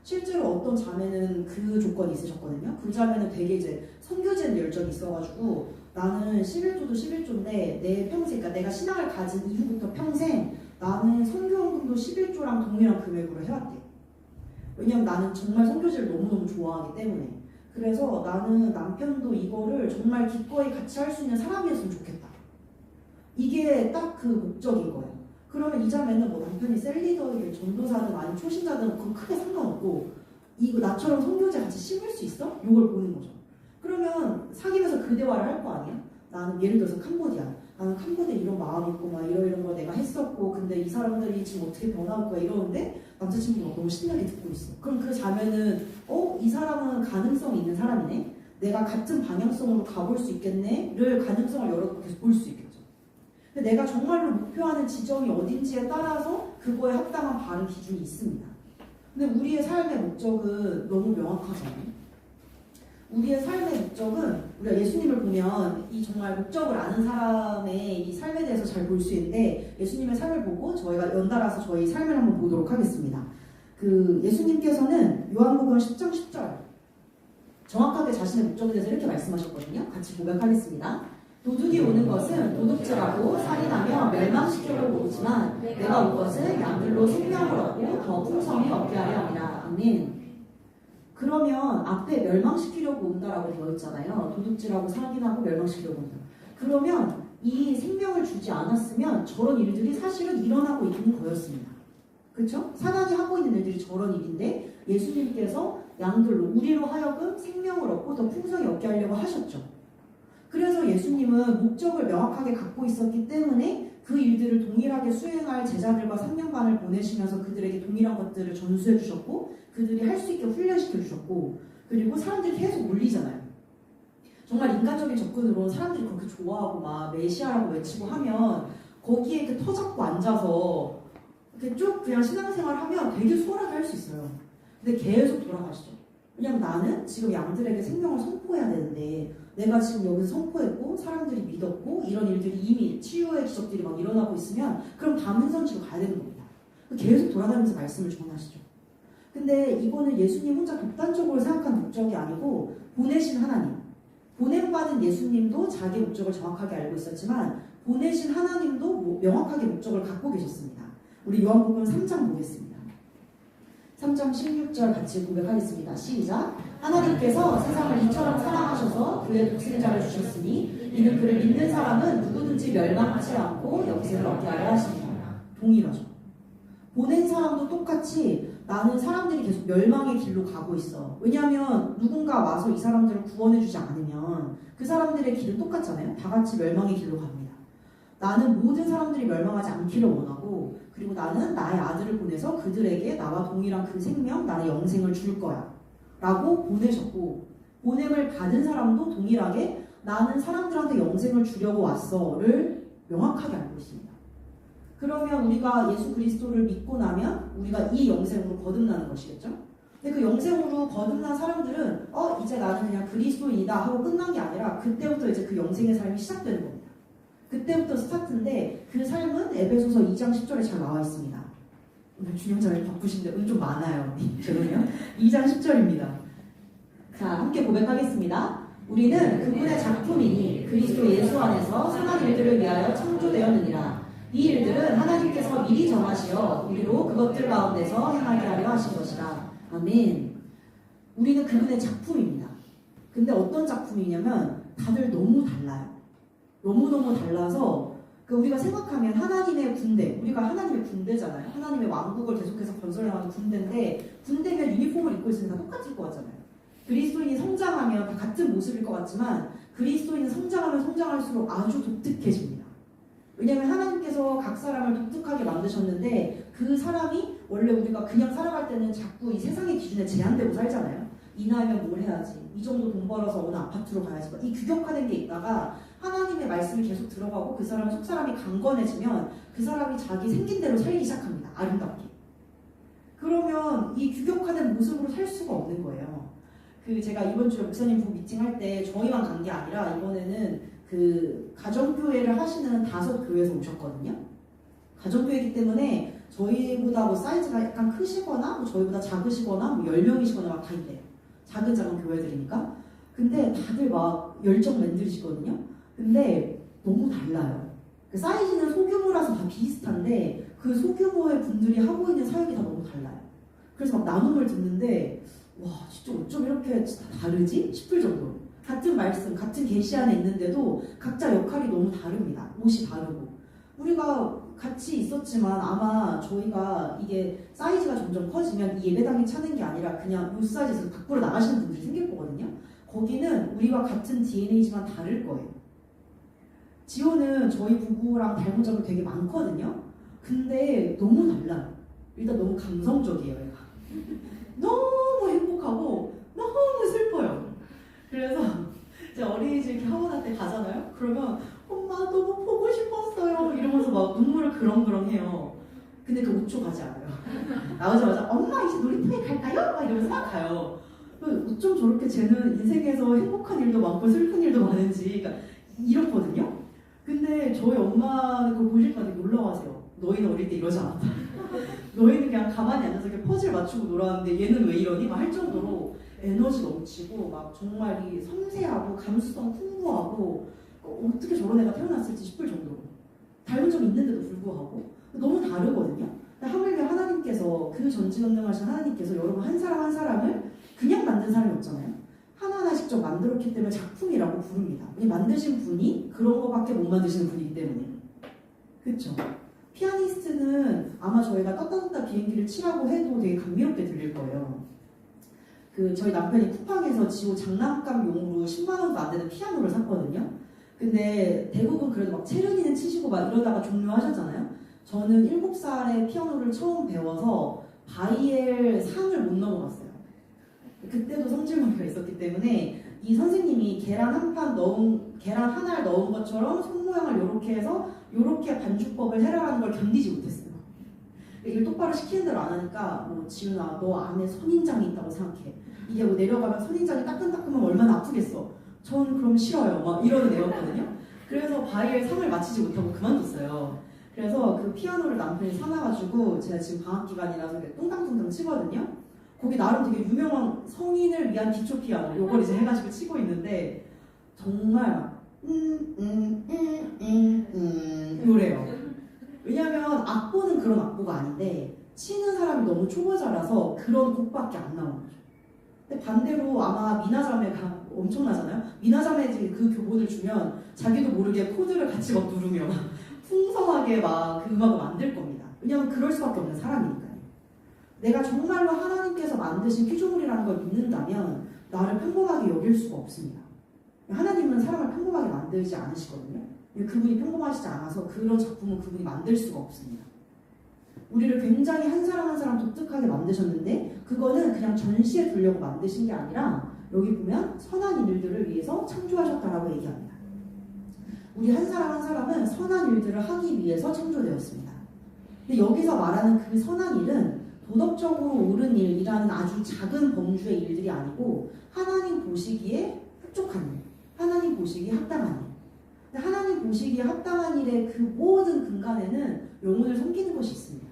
실제로 어떤 자매는 그 조건이 있으셨거든요. 그 자매는 되게 이제 선교지에 열정이 있어가지고 나는 11조도 11조인데 내 평생, 그러니까 내가 신앙을 가진 이후부터 평생 나는 선교헌금도 11조랑 동일한 금액으로 해왔대. 왜냐면 나는 정말 선교지를 너무너무 좋아하기 때문에. 그래서 나는 남편도 이거를 정말 기꺼이 같이 할 수 있는 사람이었으면 좋겠다. 이게 딱 그 목적인 거예요. 그러면 이 자매는 뭐 남편이 셀리더이든 전도사든 아니면 초신자든 그건 크게 상관없고 이거 나처럼 선교제 같이 심을 수 있어? 이걸 보는 거죠. 그러면 사귀면서 그 대화를 할 거 아니야? 나는 예를 들어서 캄보디아. 나는 캄보디아 이런 마음이 있고 막 이런 거 내가 했었고 근데 이 사람들이 지금 어떻게 변할 거야 이러는데 남자친구가 너무 신나게 듣고 있어. 그럼 그 자매는 이 사람은 가능성이 있는 사람이네. 내가 같은 방향성으로 가볼 수 있겠네를 가능성을 열어놓고 계속 볼 수 있겠죠. 근데 내가 정말로 목표하는 지점이 어딘지에 따라서 그거에 합당한 바른 기준이 있습니다. 근데 우리의 삶의 목적은 너무 명확하잖아요. 우리의 삶의 목적은 우리가 예수님을 보면 이 정말 목적을 아는 사람의 이 삶에 대해서 잘 볼 수 있는데 예수님의 삶을 보고 저희가 연달아서 저희 삶을 한번 보도록 하겠습니다. 그 예수님께서는 요한복음 10장 10절 정확하게 자신의 목적에 대해서 이렇게 말씀하셨거든요. 같이 고백하겠습니다. 도둑이 오는 것은 도둑질하고 살인하며 멸망시키려고 오지만 내가 온 것은 양들로 생명을 얻고 더 풍성히 얻게 하려 함이라. 아멘. 그러면 앞에 멸망시키려고 온다라고 되어 있잖아요. 도둑질하고 살인하고 멸망시키려고 온다. 그러면 이 생명을 주지 않았으면 저런 일들이 사실은 일어나고 있는 거였습니다. 그렇죠? 사단이 하고 있는 일들이 저런 일인데 예수님께서 양들로 우리로 하여금 생명을 얻고 더 풍성히 얻게 하려고 하셨죠. 그래서 예수님은 목적을 명확하게 갖고 있었기 때문에 그 일들을 동일하게 수행할 제자들과 3년반을 보내시면서 그들에게 동일한 것들을 전수해 주셨고 그들이 할 수 있게 훈련시켜 주셨고 그리고 사람들이 계속 몰리잖아요. 정말 인간적인 접근으로 사람들이 그렇게 좋아하고 막 메시아라고 외치고 하면 거기에 이렇게 터잡고 앉아서 이렇게 쭉 그냥 신앙생활 하면 되게 수월하게 할 수 있어요. 근데 계속 돌아가시죠. 왜냐면 나는 지금 양들에게 생명을 선포해야 되는데 내가 지금 여기서 선포했고 사람들이 믿었고 이런 일들이 이미 치유의 기적들이 막 일어나고 있으면 그럼 다음 행선지로 가야 되는 겁니다. 계속 돌아다니면서 말씀을 전하시죠. 근데 이거는 예수님 혼자 독단적으로 생각한 목적이 아니고 보내신 하나님, 보냄받은 예수님도 자기 목적을 정확하게 알고 있었지만 보내신 하나님도 명확하게 목적을 갖고 계셨습니다. 우리 요한복음 3장 보겠습니다. 3장 16절 같이 고백하겠습니다. 시작. 하나님께서 세상을 이처럼 사랑하셔서 그의 독생자를 주셨으니 이는 그를 믿는 사람은 누구든지 멸망하지 않고 영생을 얻게 하려 하십니다. 동일하죠. 보낸 사람도 똑같이 나는 사람들이 계속 멸망의 길로 가고 있어. 왜냐하면 누군가 와서 이 사람들을 구원해주지 않으면 그 사람들의 길은 똑같잖아요. 다 같이 멸망의 길로 갑니다. 나는 모든 사람들이 멸망하지 않기를 원하고 그리고 나는 나의 아들을 보내서 그들에게 나와 동일한 그 생명, 나의 영생을 줄 거야 라고 보내셨고 보냄을 받은 사람도 동일하게 나는 사람들한테 영생을 주려고 왔어를 명확하게 알고 있습니다. 그러면 우리가 예수 그리스도를 믿고 나면 우리가 이 영생으로 거듭나는 것이겠죠? 근데 그 영생으로 거듭난 사람들은 이제 나는 그냥 그리스도인이다 하고 끝난 게 아니라 그때부터 이제 그 영생의 삶이 시작되는 겁니다. 그때부터 스타트인데 그 삶은 에베소서 2장 10절에 잘 나와 있습니다. 오늘 준영자를 바쁘신데 오늘 좀 많아요. 죄송해요. 2장 10절입니다. 자, 함께 고백하겠습니다. 우리는 그분의 작품이니 그리스도 예수 안에서 선한 일들을 위하여 창조되었느니라. 이 일들은 하나님께서 미리 정하시어 우리로 그것들 가운데서 행하게 하려 하신 것이라. 아멘. 우리는 그분의 작품입니다. 근데 어떤 작품이냐면 다들 너무 달라요. 너무너무 달라서 우리가 생각하면 하나님의 군대, 우리가 하나님의 군대잖아요. 하나님의 왕국을 계속해서 건설해나가는 군대인데 군대면 유니폼을 입고 있으면 다 똑같을 것 같잖아요. 그리스도인이 성장하면 다 같은 모습일 것 같지만 그리스도인은 성장하면 성장할수록 아주 독특해집니다. 왜냐하면 하나님께서 각 사람을 독특하게 만드셨는데 그 사람이 원래 우리가 그냥 살아갈 때는 자꾸 이 세상의 기준에 제한되고 살잖아요. 이 나이면 뭘 해야지, 이 정도 돈 벌어서 어느 아파트로 가야지, 이 규격화된 게 있다가 하나님의 말씀이 계속 들어가고 그 사람 속사람이 강건해지면 그 사람이 자기 생긴 대로 살기 시작합니다. 아름답게. 그러면 이 규격화된 모습으로 살 수가 없는 거예요. 제가 이번 주에 목사님 부 미팅할 때 저희만 간 게 아니라 이번에는 가정교회를 하시는 5교회에서 오셨거든요. 가정교회이기 때문에 저희보다 사이즈가 약간 크시거나 저희보다 작으시거나 10명이시거나 막 다 있대요. 작은 교회들이니까. 근데 다들 막 열정 만들으시거든요. 근데 너무 달라요. 그 사이즈는 소규모라서 다 비슷한데 그 소규모의 분들이 하고 있는 사역이 다 너무 달라요. 그래서 막 나눔을 듣는데 와 진짜 어쩜 이렇게 다르지? 싶을 정도로. 같은 말씀, 같은 계시 안에 있는데도 각자 역할이 너무 다릅니다. 옷이 다르고. 우리가 같이 있었지만 아마 저희가 이게 사이즈가 점점 커지면 이 예배당이 차는 게 아니라 그냥 이 사이즈에서 밖으로 나가시는 분들이 생길 거거든요. 거기는 우리와 같은 DNA지만 다를 거예요. 지호는 저희 부부랑 닮은 점이 되게 많거든요. 근데 너무 달라요. 일단 너무 감성적이에요, 얘가. 너무 행복하고 너무 슬퍼요. 그래서 이제 어린이집 이렇게 학원할 때 가잖아요. 그러면 엄마 너무 보고 싶었어요 이러면서 막 눈물을 그렁그렁 해요. 근데 그 5초 가지 않아요. 나오자마자 엄마 이제 놀이터에 갈까요? 막 이러면서 막 가요. 어쩜 저렇게 쟤는 인생에서 행복한 일도 많고 슬픈 일도 많은지 그러니까 이렇거든요. 근데 저희 엄마는 그걸 보실 때마다 놀라워하세요. 너희는 어릴 때 이러지 않았다. 너희는 그냥 가만히 앉아서 이렇게 퍼즐 맞추고 놀았는데 얘는 왜 이러니? 막 할 정도로 에너지 넘치고 막 정말 이 섬세하고 감수성 풍부하고 어떻게 저런 애가 태어났을지 싶을 정도로 닮은 점이 있는데도 불구하고 너무 다르거든요. 하물며 하나님께서 그 전지전능하신 하나님께서 여러분 한 사람 한 사람을 그냥 만든 사람이 없잖아요. 하나하나 직접 만들었기 때문에 작품이라고 부릅니다. 만드신 분이 그런 거밖에 못 만드시는 분이기 때문에. 그렇죠? 피아니스트는 아마 저희가 떴다 비행기를 치라고 해도 되게 감미롭게 들릴 거예요. 저희 남편이 쿠팡에서 지호 장난감용으로 10만 원도 안 되는 피아노를 샀거든요. 근데 대부분 그래도 막 체르니는 치시고 막 이러다가 종료하셨잖아요. 저는 7살에 피아노를 처음 배워서 바이엘 상을 못 넘어갔어요. 그때도 성질머리가 있었기 때문에 이 선생님이 계란 하나를 넣은 것처럼 손 모양을 이렇게 해서 이렇게 반주법을 해라라는 걸 견디지 못했어요. 이걸 똑바로 시키는 대로 안 하니까 뭐 지훈아 너 안에 선인장이 있다고 생각해. 이게 뭐 내려가면 선인장이 따끔따끔하면 얼마나 아프겠어. 전 그럼 싫어요. 막 이러는 애였거든요. 그래서 바이엘 상을 마치지 못하고 그만뒀어요. 그래서 그 피아노를 남편이 사놔가지고 제가 지금 방학 기간이라서 뚱땅뚱땅 치거든요. 거기 나름 되게 유명한 성인을 위한 기초 피아노 요걸 이제 해가지고 치고 있는데 정말 요래요. 왜냐면 악보는 그런 악보가 아닌데 치는 사람이 너무 초보자라서 그런 곡밖에 안 나오는 거죠. 근데 반대로 아마 미나자매가 엄청나잖아요. 미나자매 그 교본을 주면 자기도 모르게 코드를 같이 막 누르며 풍성하게 막 그 음악을 만들 겁니다. 왜냐면 그럴 수밖에 없는 사람이니까요. 내가 정말로 하나님께서 만드신 피조물이라는 걸 믿는다면 나를 평범하게 여길 수가 없습니다. 하나님은 사람을 평범하게 만들지 않으시거든요. 그분이 평범하시지 않아서 그런 작품은 그분이 만들 수가 없습니다. 우리를 굉장히 한 사람 한 사람 독특하게 만드셨는데 그거는 그냥 전시에 두려고 만드신 게 아니라 여기 보면 선한 일들을 위해서 창조하셨다라고 얘기합니다. 우리 한 사람 한 사람은 선한 일들을 하기 위해서 창조되었습니다. 근데 여기서 말하는 그 선한 일은 도덕적으로 옳은 일이라는 아주 작은 범주의 일들이 아니고 하나님 보시기에 흡족한 일, 하나님 보시기에 합당한 일. 근데 하나님 보시기에 합당한 일의 그 모든 근간에는 영혼을 섬기는 것이 있습니다.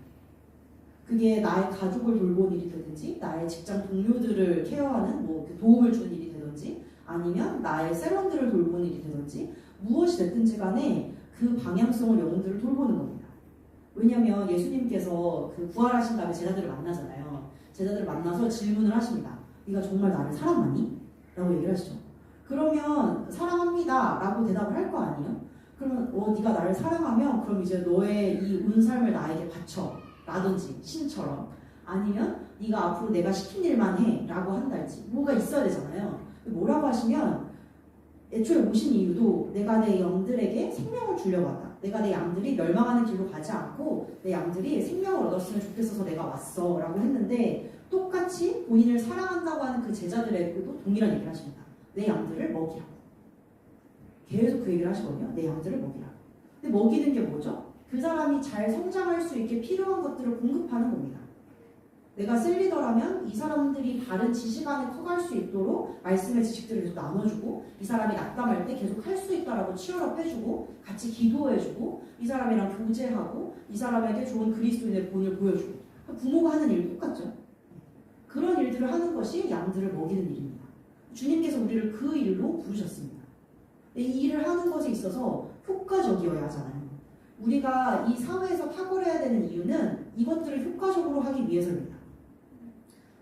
그게 나의 가족을 돌보는 일이 되든지 나의 직장 동료들을 케어하는 뭐 도움을 주는 일이 되든지 아니면 나의 세런들을 돌보는 일이 되든지 무엇이 됐든지 간에 그 방향성을 영혼들을 돌보는 겁니다. 왜냐하면 예수님께서 그 부활하신 다음에 제자들을 만나잖아요. 제자들을 만나서 질문을 하십니다. 네가 정말 나를 사랑하니? 라고 얘기를 하시죠. 그러면 사랑합니다 라고 대답을 할 거 아니에요? 그러면 네가 나를 사랑하면 그럼 이제 너의 이 온 삶을 나에게 바쳐 라든지 신처럼 아니면 네가 앞으로 내가 시킨 일만 해 라고 한달지 뭐가 있어야 되잖아요. 뭐라고 하시면 애초에 오신 이유도 내가 내 영들에게 생명을 주려고 하다. 내가 내 양들이 멸망하는 길로 가지 않고 내 양들이 생명을 얻었으면 좋겠어서 내가 왔어 라고 했는데 똑같이 본인을 사랑한다고 하는 그 제자들에게도 동일한 얘기를 하십니다. 내 양들을 먹이라고. 계속 그 얘기를 하시거든요. 내 양들을 먹이라고. 근데 먹이는 게 뭐죠? 그 사람이 잘 성장할 수 있게 필요한 것들을 공급하는 겁니다. 내가 셀리더라면 이 사람들이 바른 지식 안에 커갈 수 있도록 말씀의 지식들을 계속 나눠주고 이 사람이 낙담할 때 계속 할 수 있다라고 치열업해주고 같이 기도해주고 이 사람이랑 교제하고 이 사람에게 좋은 그리스도인의 본을 보여주고 부모가 하는 일 똑같죠. 그런 일들을 하는 것이 양들을 먹이는 일입니다. 주님께서 우리를 그 일로 부르셨습니다. 이 일을 하는 것에 있어서 효과적이어야 하잖아요. 우리가 이 사회에서 탁월해야 되는 이유는 이것들을 효과적으로 하기 위해서입니다.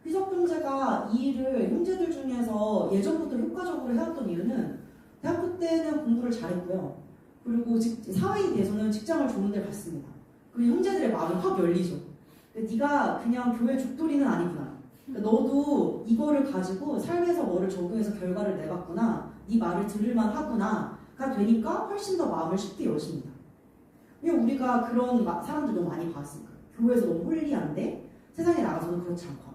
휘석형제가 이 일을 형제들 중에서 예전부터 효과적으로 해왔던 이유는 대학교 때는 공부를 잘했고요. 그리고 사회인이 돼서는 직장을 좋은 데 갔습니다. 그리고 형제들의 마음이 확 열리죠. 네가 그냥 교회 죽돌이는 아니구나. 너도 이거를 가지고 삶에서 뭐를 적용해서 결과를 내봤구나. 네 말을 들을만 하구나가 되니까 훨씬 더 마음을 쉽게 여십니다. 왜냐면 우리가 그런 사람들 너무 많이 봤으니까. 교회에서 너무 홀리한데 세상에 나가서는 그렇지 않거나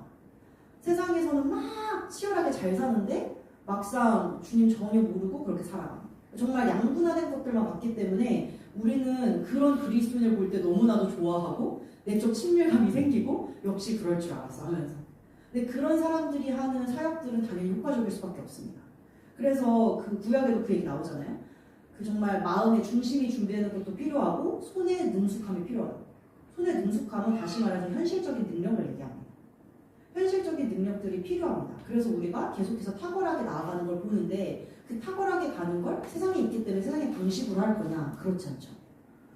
세상에서는 막 치열하게 잘 사는데 막상 주님 전혀 모르고 그렇게 살아갑니다. 정말 양분화된 것들만 봤기 때문에 우리는 그런 그리스도인을 볼 때 너무나도 좋아하고 내적 친밀감이 생기고 역시 그럴 줄 알았어 하면서. 근데 그런 사람들이 하는 사역들은 당연히 효과적일 수밖에 없습니다. 그래서 그 구약에도 그 얘기 나오잖아요. 그 정말 마음의 중심이 준비되는 것도 필요하고 손의 능숙함이 필요하다. 손의 능숙함은 다시 말해서 현실적인 능력을 얘기합니다. 현실적인 능력들이 필요합니다. 그래서 우리가 계속해서 탁월하게 나아가는 걸 보는데 그 탁월하게 가는 걸 세상에 있기 때문에 세상의 방식으로 할 거냐? 그렇지 않죠.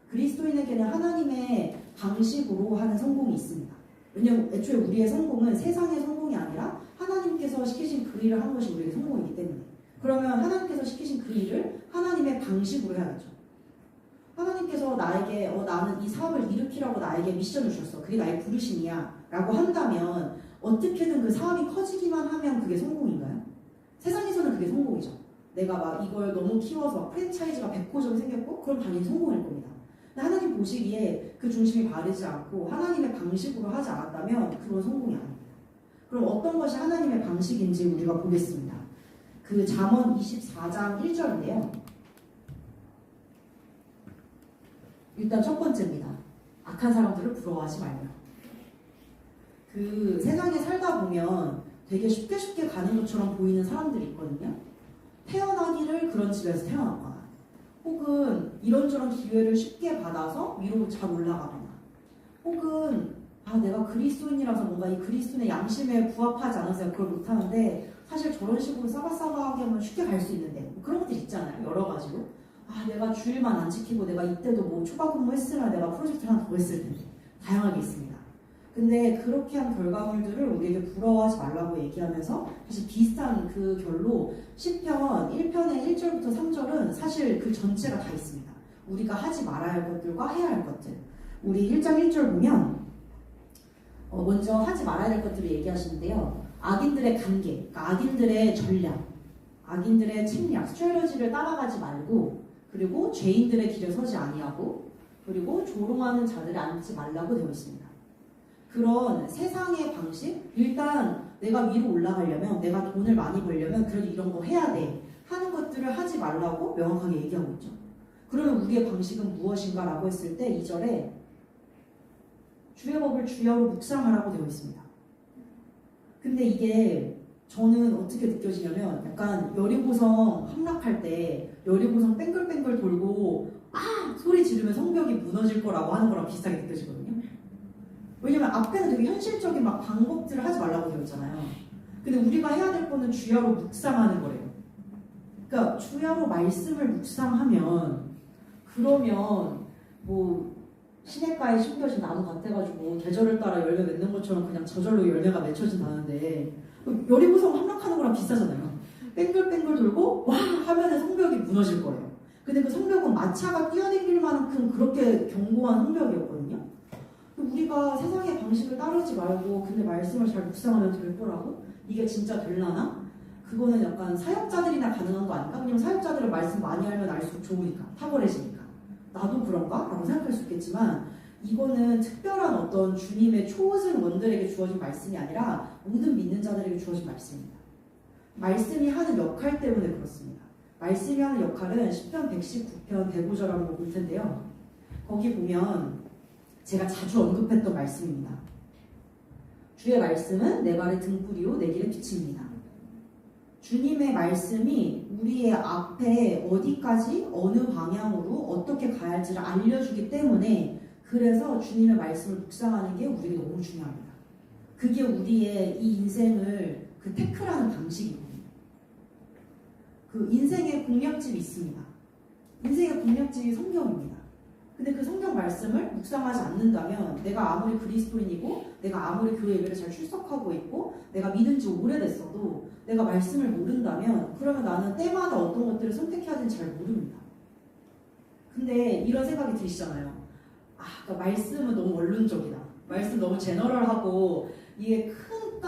그리스도인에게는 하나님의 방식으로 하는 성공이 있습니다. 왜냐하면 애초에 우리의 성공은 세상의 성공이 아니라 하나님께서 시키신 그 일을 하는 것이 우리의 성공이기 때문에 그러면 하나님께서 시키신 그 일을 하나님의 방식으로 해야겠죠. 하나님께서 나에게 나는 이 사업을 일으키라고 나에게 미션을 주셨어. 그게 나의 부르심이야 라고 한다면 어떻게든 그 사업이 커지기만 하면 그게 성공인가요? 세상에서는 그게 성공이죠. 내가 막 이걸 너무 키워서 프랜차이즈가 100호점 생겼고 그럼 당연히 성공일 겁니다. 근데 하나님 보시기에 그 중심이 바르지 않고 하나님의 방식으로 하지 않았다면 그건 성공이 아닙니다. 그럼 어떤 것이 하나님의 방식인지 우리가 보겠습니다. 그 잠언 24장 1절인데요. 일단 첫 번째입니다. 악한 사람들을 부러워하지 말며. 그 세상에 살다 보면 되게 쉽게 가는 것처럼 보이는 사람들이 있거든요. 태어나기를 그런 집에서 태어났거나 혹은 이런저런 기회를 쉽게 받아서 위로 잘 올라가거나 혹은 내가 그리스도인이라서 뭔가 이 그리스도인의 양심에 부합하지 않아서 그걸 못하는데 사실 저런 식으로 싸바싸바하게 하면 쉽게 갈 수 있는데 뭐 그런 것들 있잖아요. 여러 가지로. 내가 주일만 안 지키고 내가 이때도 뭐 초과 근무했으면 내가 프로젝트를 하나 더 했을 텐데 다양하게 있습니다. 근데 그렇게 한 결과물들을 우리에게 부러워하지 말라고 얘기하면서 사실 비슷한 그 결로 시편 1편의 1절부터 3절은 사실 그 전체가 다 있습니다. 우리가 하지 말아야 할 것들과 해야 할 것들. 우리 1장 1절 보면 먼저 하지 말아야 할 것들을 얘기하시는데요. 악인들의 관계, 그러니까 악인들의 전략, 악인들의 책략, 스트래러지를 따라가지 말고 그리고 죄인들의 길에 서지 아니하고 그리고 조롱하는 자들을 앉지 말라고 되어 있습니다. 그런 세상의 방식, 일단 내가 위로 올라가려면 내가 돈을 많이 벌려면 그래도 이런 거 해야 돼 하는 것들을 하지 말라고 명확하게 얘기하고 있죠. 그러면 우리의 방식은 무엇인가 라고 했을 때 2절에 주의 법을 주야로 묵상하라고 되어 있습니다. 근데 이게 저는 어떻게 느껴지냐면 약간 여리고성 함락할 때 여리고성 뱅글뱅글 돌고 소리 지르면 성벽이 무너질 거라고 하는 거랑 비슷하게 느껴지거든요. 왜냐면 앞에는 되게 현실적인 막 방법들을 하지 말라고 되어 있잖아요. 근데 우리가 해야 될 거는 주야로 묵상하는 거래요. 그러니까 주야로 말씀을 묵상하면 그러면 뭐 시냇가에 심겨진 나무 같아가지고 계절을 따라 열매 맺는 것처럼 그냥 저절로 열매가 맺혀진다는데 여리고성 함락하는 거랑 비슷하잖아요. 뺑글뺑글 돌고 와 하면은 성벽이 무너질 거예요. 근데 그 성벽은 마차가 뛰어다닐 만큼 그렇게 견고한 성벽이었거든요. 우리가 세상의 방식을 따르지 말고 근데 말씀을 잘 묵상하면 될 거라고? 이게 진짜 될라나? 그거는 약간 사역자들이나 가능한 거 아닌가? 왜냐면 사역자들은 말씀 많이 알면 알수록 좋으니까, 탁월해지니까. 나도 그런가? 라고 생각할 수 있겠지만 이거는 특별한 어떤 주님의 초오신 원들에게 주어진 말씀이 아니라 모든 믿는 자들에게 주어진 말씀입니다. 말씀이 하는 역할 때문에 그렇습니다. 말씀이 하는 역할은 10편 119편 105절 한번 볼 텐데요. 거기 보면 제가 자주 언급했던 말씀입니다. 주의 말씀은 내 발의 등불이요 내 길의 빛입니다. 주님의 말씀이 우리의 앞에 어디까지 어느 방향으로 어떻게 가야 할지를 알려주기 때문에 그래서 주님의 말씀을 묵상하는 게 우리에게 너무 중요합니다. 그게 우리의 이 인생을 태클하는 방식이거든요. 그 인생의 공략집이 있습니다. 인생의 공략집이 성경입니다. 근데 그 성경 말씀을 묵상하지 않는다면 내가 아무리 그리스도인이고 내가 아무리 교회 예배를 잘 출석하고 있고 내가 믿은 지 오래됐어도 내가 말씀을 모른다면 그러면 나는 때마다 어떤 것들을 선택해야 되는지 잘 모릅니다. 근데 이런 생각이 드시잖아요. 그러니까 말씀은 너무 원론적이다. 말씀 너무 제너럴하고 이게 큰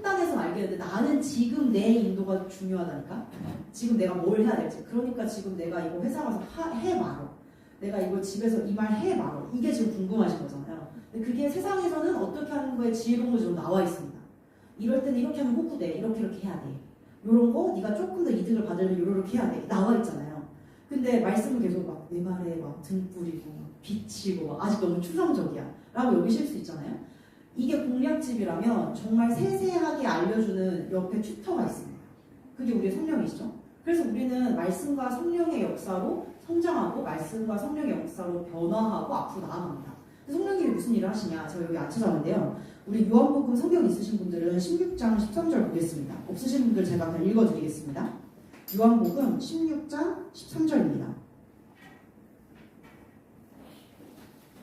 땅에서 알겠는데 나는 지금 내 인도가 중요하다니까? 지금 내가 뭘 해야 될지. 그러니까 지금 내가 이거 회사 가서 해 말어. 내가 이거 집에서 이 말 해 말어. 이게 지금 궁금하신 거잖아요. 근데 그게 세상에서는 어떻게 하는 거에 지혜로운 것이 나와 있습니다. 이럴 때는 이렇게 하면 호구돼. 이렇게 해야 돼. 요런 거 네가 조금 더 이득을 받으려면 요렇게 해야 돼. 나와 있잖아요. 근데 말씀은 계속 막 내 말에 막 등불이고 빛이고 막 아직 너무 추상적이야 라고 여기실 수 있잖아요. 이게 공략집이라면 정말 세세하게 알려주는 옆에 튜터가 있습니다. 그게 우리의 성령이시죠. 그래서 우리는 말씀과 성령의 역사로 성장하고 말씀과 성령의 역사로 변화하고 앞으로 나아갑니다. 성령님이 무슨 일을 하시냐? 제가 여기 안 찾아봤는데요. 우리 요한복음 성경 있으신 분들은 16장 13절 보겠습니다. 없으신 분들 제가 그냥 읽어드리겠습니다. 요한복음 16장 13절입니다.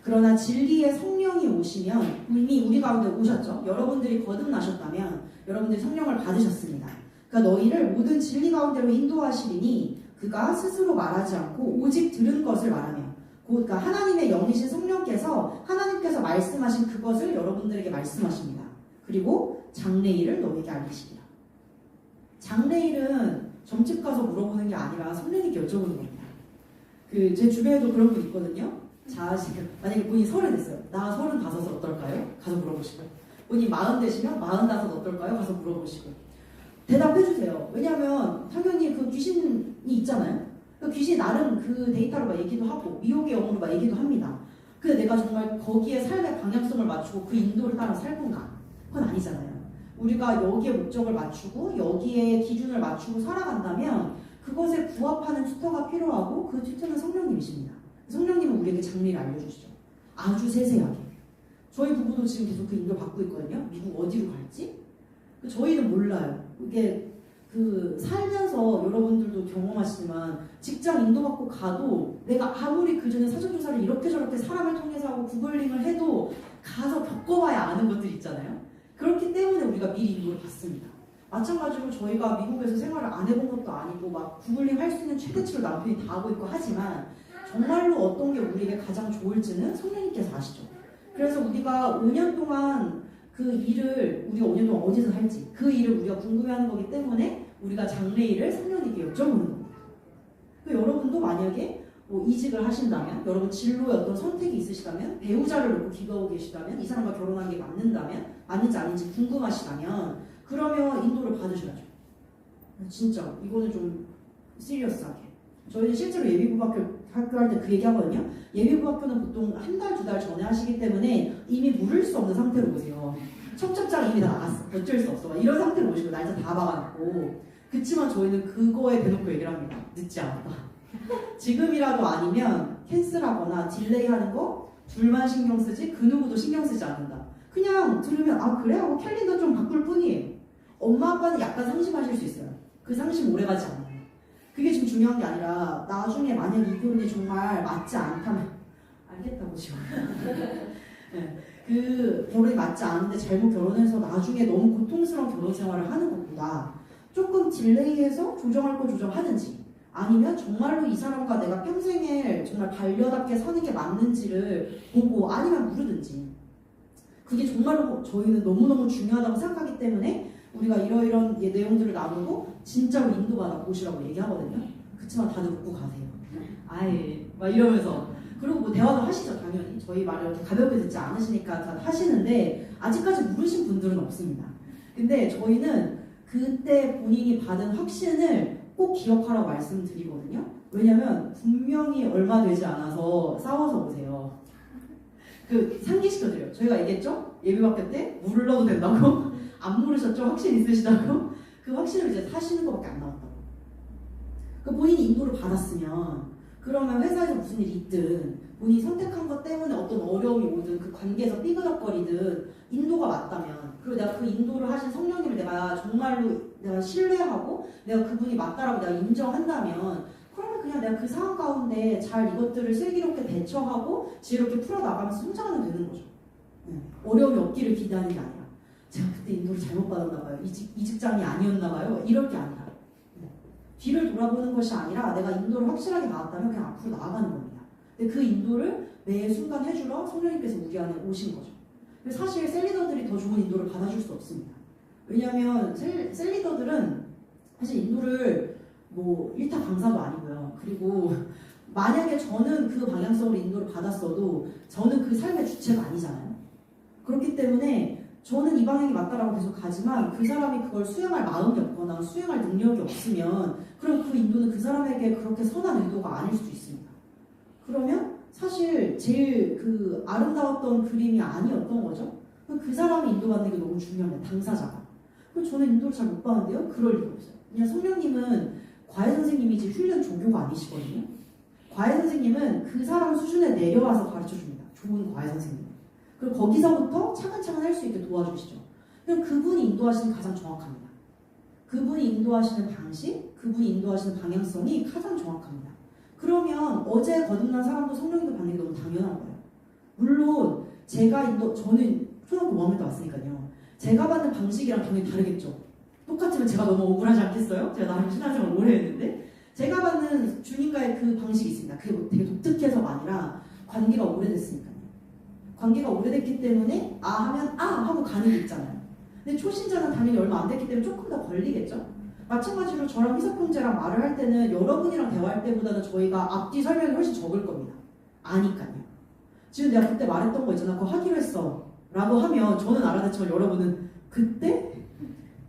그러나 진리의 성령이 오시면 이미 우리 가운데 오셨죠. 여러분들이 거듭나셨다면 여러분들이 성령을 받으셨습니다. 그러니까 너희를 모든 진리 가운데로 인도하시리니 그가 스스로 말하지 않고 오직 들은 것을 말하며 그러니까 하나님의 영이신 성령께서 하나님께서 말씀하신 그것을 여러분들에게 말씀하십니다. 그리고 장래일을 너에게 알리시리라. 장래일은 점집 가서 물어보는 게 아니라 성령님께 여쭤보는 겁니다. 제 주변에도 그런 분 있거든요. 자, 지금 만약에 본인 30 됐어요. 나 35 어떨까요? 가서 물어보시고. 본인 40 되시면 45 어떨까요? 가서 물어보시고. 대답해주세요. 왜냐하면 당연히 그 귀신이 있잖아요. 그 귀신이 나름 그 데이터로 막 얘기도 하고 미혹의 영으로 막 얘기도 합니다. 근데 내가 정말 거기에 삶의 방향성을 맞추고 그 인도를 따라 살 건가? 그건 아니잖아요. 우리가 여기에 목적을 맞추고 여기에 기준을 맞추고 살아간다면 그것에 부합하는 튜터가 필요하고 그 튜터는 성령님이십니다. 성령님은 우리에게 장리를 알려주시죠. 아주 세세하게. 저희 부부도 지금 계속 그 인도 받고 있거든요. 미국 어디로 갈지? 저희는 몰라요. 이게 살면서 여러분들도 경험하시지만 직장 인도받고 가도 내가 아무리 그 전에 사전조사를 이렇게 저렇게 사람을 통해서 하고 구글링을 해도 가서 겪어봐야 아는 것들이 있잖아요. 그렇기 때문에 우리가 미리 인도를 받습니다. 마찬가지로 저희가 미국에서 생활을 안 해본 것도 아니고 막 구글링 할 수 있는 최대치로 남편이 다 하고 있고 하지만 정말로 어떤 게 우리에게 가장 좋을지는 성령님께서 아시죠. 그래서 우리가 5년 동안 그 일을 우리가 5년 동안 어디서 할지 그 일을 우리가 궁금해하는 거기 때문에 우리가 장래일을 성령님께 여쭤보는 겁니다. 여러분도 만약에 이직을 하신다면 여러분 진로에 어떤 선택이 있으시다면 배우자를 놓고 기도하고 계시다면 이 사람과 결혼하는 게 맞는지 아닌지 궁금하시다면 그러면 인도를 받으셔야죠. 진짜 이거는 좀 시리어스하게. 저희는 실제로 예비부 학교 할 때 그 얘기 하거든요. 예비부 학교는 보통 한 달, 2달 전에 하시기 때문에 이미 물을 수 없는 상태로 오세요. 청첩장 이미 다 나갔어. 어쩔 수 없어. 이런 상태로 오시고 날짜 다 박아놨고. 그치만 저희는 그거에 대놓고 얘기를 합니다. 늦지 않다. 지금이라도 아니면 캔슬하거나 딜레이하는 거 둘만 신경 쓰지 그 누구도 신경 쓰지 않는다. 그냥 들으면 아 그래? 하고 캘린더 좀 바꿀 뿐이에요. 엄마 아빠는 약간 상심하실 수 있어요. 그 상심 오래가지 않아요. 그게 지금 중요한 게 아니라 나중에 만약 이 결혼이 정말 맞지 않다면 알겠다고 지금 네. 그 결혼이 맞지 않은데 잘못 결혼해서 나중에 너무 고통스러운 결혼 생활을 하는 것보다 조금 딜레이해서 조정할 거 조정하든지 아니면 정말로 이 사람과 내가 평생을 정말 반려답게 사는 게 맞는지를 보고 아니면 모르든지 그게 정말로 저희는 너무너무 중요하다고 생각하기 때문에 우리가 이러이런 내용들을 나누고 진짜로 인도받아 보시라고 얘기하거든요. 그치만 다들 웃고 가세요. 아예 막 이러면서 그리고 뭐 대화도 하시죠. 당연히 저희 말을 이렇게 가볍게 듣지 않으시니까 다 하시는데 아직까지 물으신 분들은 없습니다. 근데 저희는 그때 본인이 받은 확신을 꼭 기억하라고 말씀드리거든요. 왜냐면 분명히 얼마 되지 않아서 싸워서 오세요. 상기시켜드려요. 저희가 얘기했죠? 예비학교 때 물러도 된다고? 안 물으셨죠? 확신 있으시다고? 그 확신을 이제 사시는 것밖에 안 나왔다고. 본인이 인도를 받았으면 그러면 회사에서 무슨 일이 있든 본인이 선택한 것 때문에 어떤 어려움이 오든 그 관계에서 삐그덕거리든 인도가 맞다면 그리고 내가 그 인도를 하신 성령님을 내가 정말로 내가 신뢰하고 내가 그분이 맞다라고 내가 인정한다면 그러면 그냥 내가 그 상황 가운데 잘 이것들을 슬기롭게 대처하고 지혜롭게 풀어나가면서 성장하면 되는 거죠. 어려움이 없기를 기대하는 게 아니라 제가 그때 인도를 잘못 받았나 봐요. 이 직장이 아니었나 봐요. 이럴 게 아니라 뒤를 돌아보는 것이 아니라 내가 인도를 확실하게 받았다면 그냥 앞으로 나아가는 겁니다. 근데 그 인도를 매 순간 해주러 성령님께서 우리 안에 오신 거죠. 사실 셀리더들이 더 좋은 인도를 받아줄 수 없습니다. 왜냐하면 셀리더들은 사실 인도를 뭐 일타 강사도 아니고요. 그리고 만약에 저는 그 방향성으로 인도를 받았어도 저는 그 삶의 주체가 아니잖아요. 그렇기 때문에 저는 이 방향이 맞다라고 계속 가지만 그 사람이 그걸 수행할 마음이 없거나 수행할 능력이 없으면 그럼 그 인도는 그 사람에게 그렇게 선한 의도가 아닐 수도 있습니다. 그러면 사실 제일 그 아름다웠던 그림이 아니었던 거죠. 그 사람이 인도받는 게 너무 중요합니다. 당사자가. 저는 인도를 잘 못 받는데요? 그럴 리가 없어요. 그냥 성령님은 과외 선생님이지 훈련 조교가 아니시거든요. 과외 선생님은 그 사람 수준에 내려와서 가르쳐줍니다. 좋은 과외 선생님. 그리고 거기서부터 차근차근 할 수 있게 도와주시죠. 그럼 그분이 인도하시는 가장 정확합니다. 그분이 인도하시는 방식, 그분이 인도하시는 방향성이 가장 정확합니다. 그러면 어제 거듭난 사람도 성령님도 받는 게 너무 당연한 거예요. 물론 저는 초등학교 5학년 때 왔으니까요. 제가 받는 방식이랑 당연히 다르겠죠. 똑같으면 제가 너무 억울하지 않겠어요? 제가 나름 신앙생활 오래 했는데 제가 받는 주님과의 그 방식이 있습니다. 그게 되게 독특해서가 아니라 관계가 오래됐으니까요. 관계가 오래됐기 때문에 하면 하고 가는 게 있잖아요. 근데 초신자는 당연히 얼마 안 됐기 때문에 조금 더 걸리겠죠. 마찬가지로 저랑 희석 형제랑 말을 할 때는 여러분이랑 대화할 때보다는 저희가 앞뒤 설명이 훨씬 적을 겁니다. 아니까요. 지금 내가 그때 말했던 거 있잖아. 그거 하기로 했어. 라고 하면 저는 알아듣지만 여러분은 그때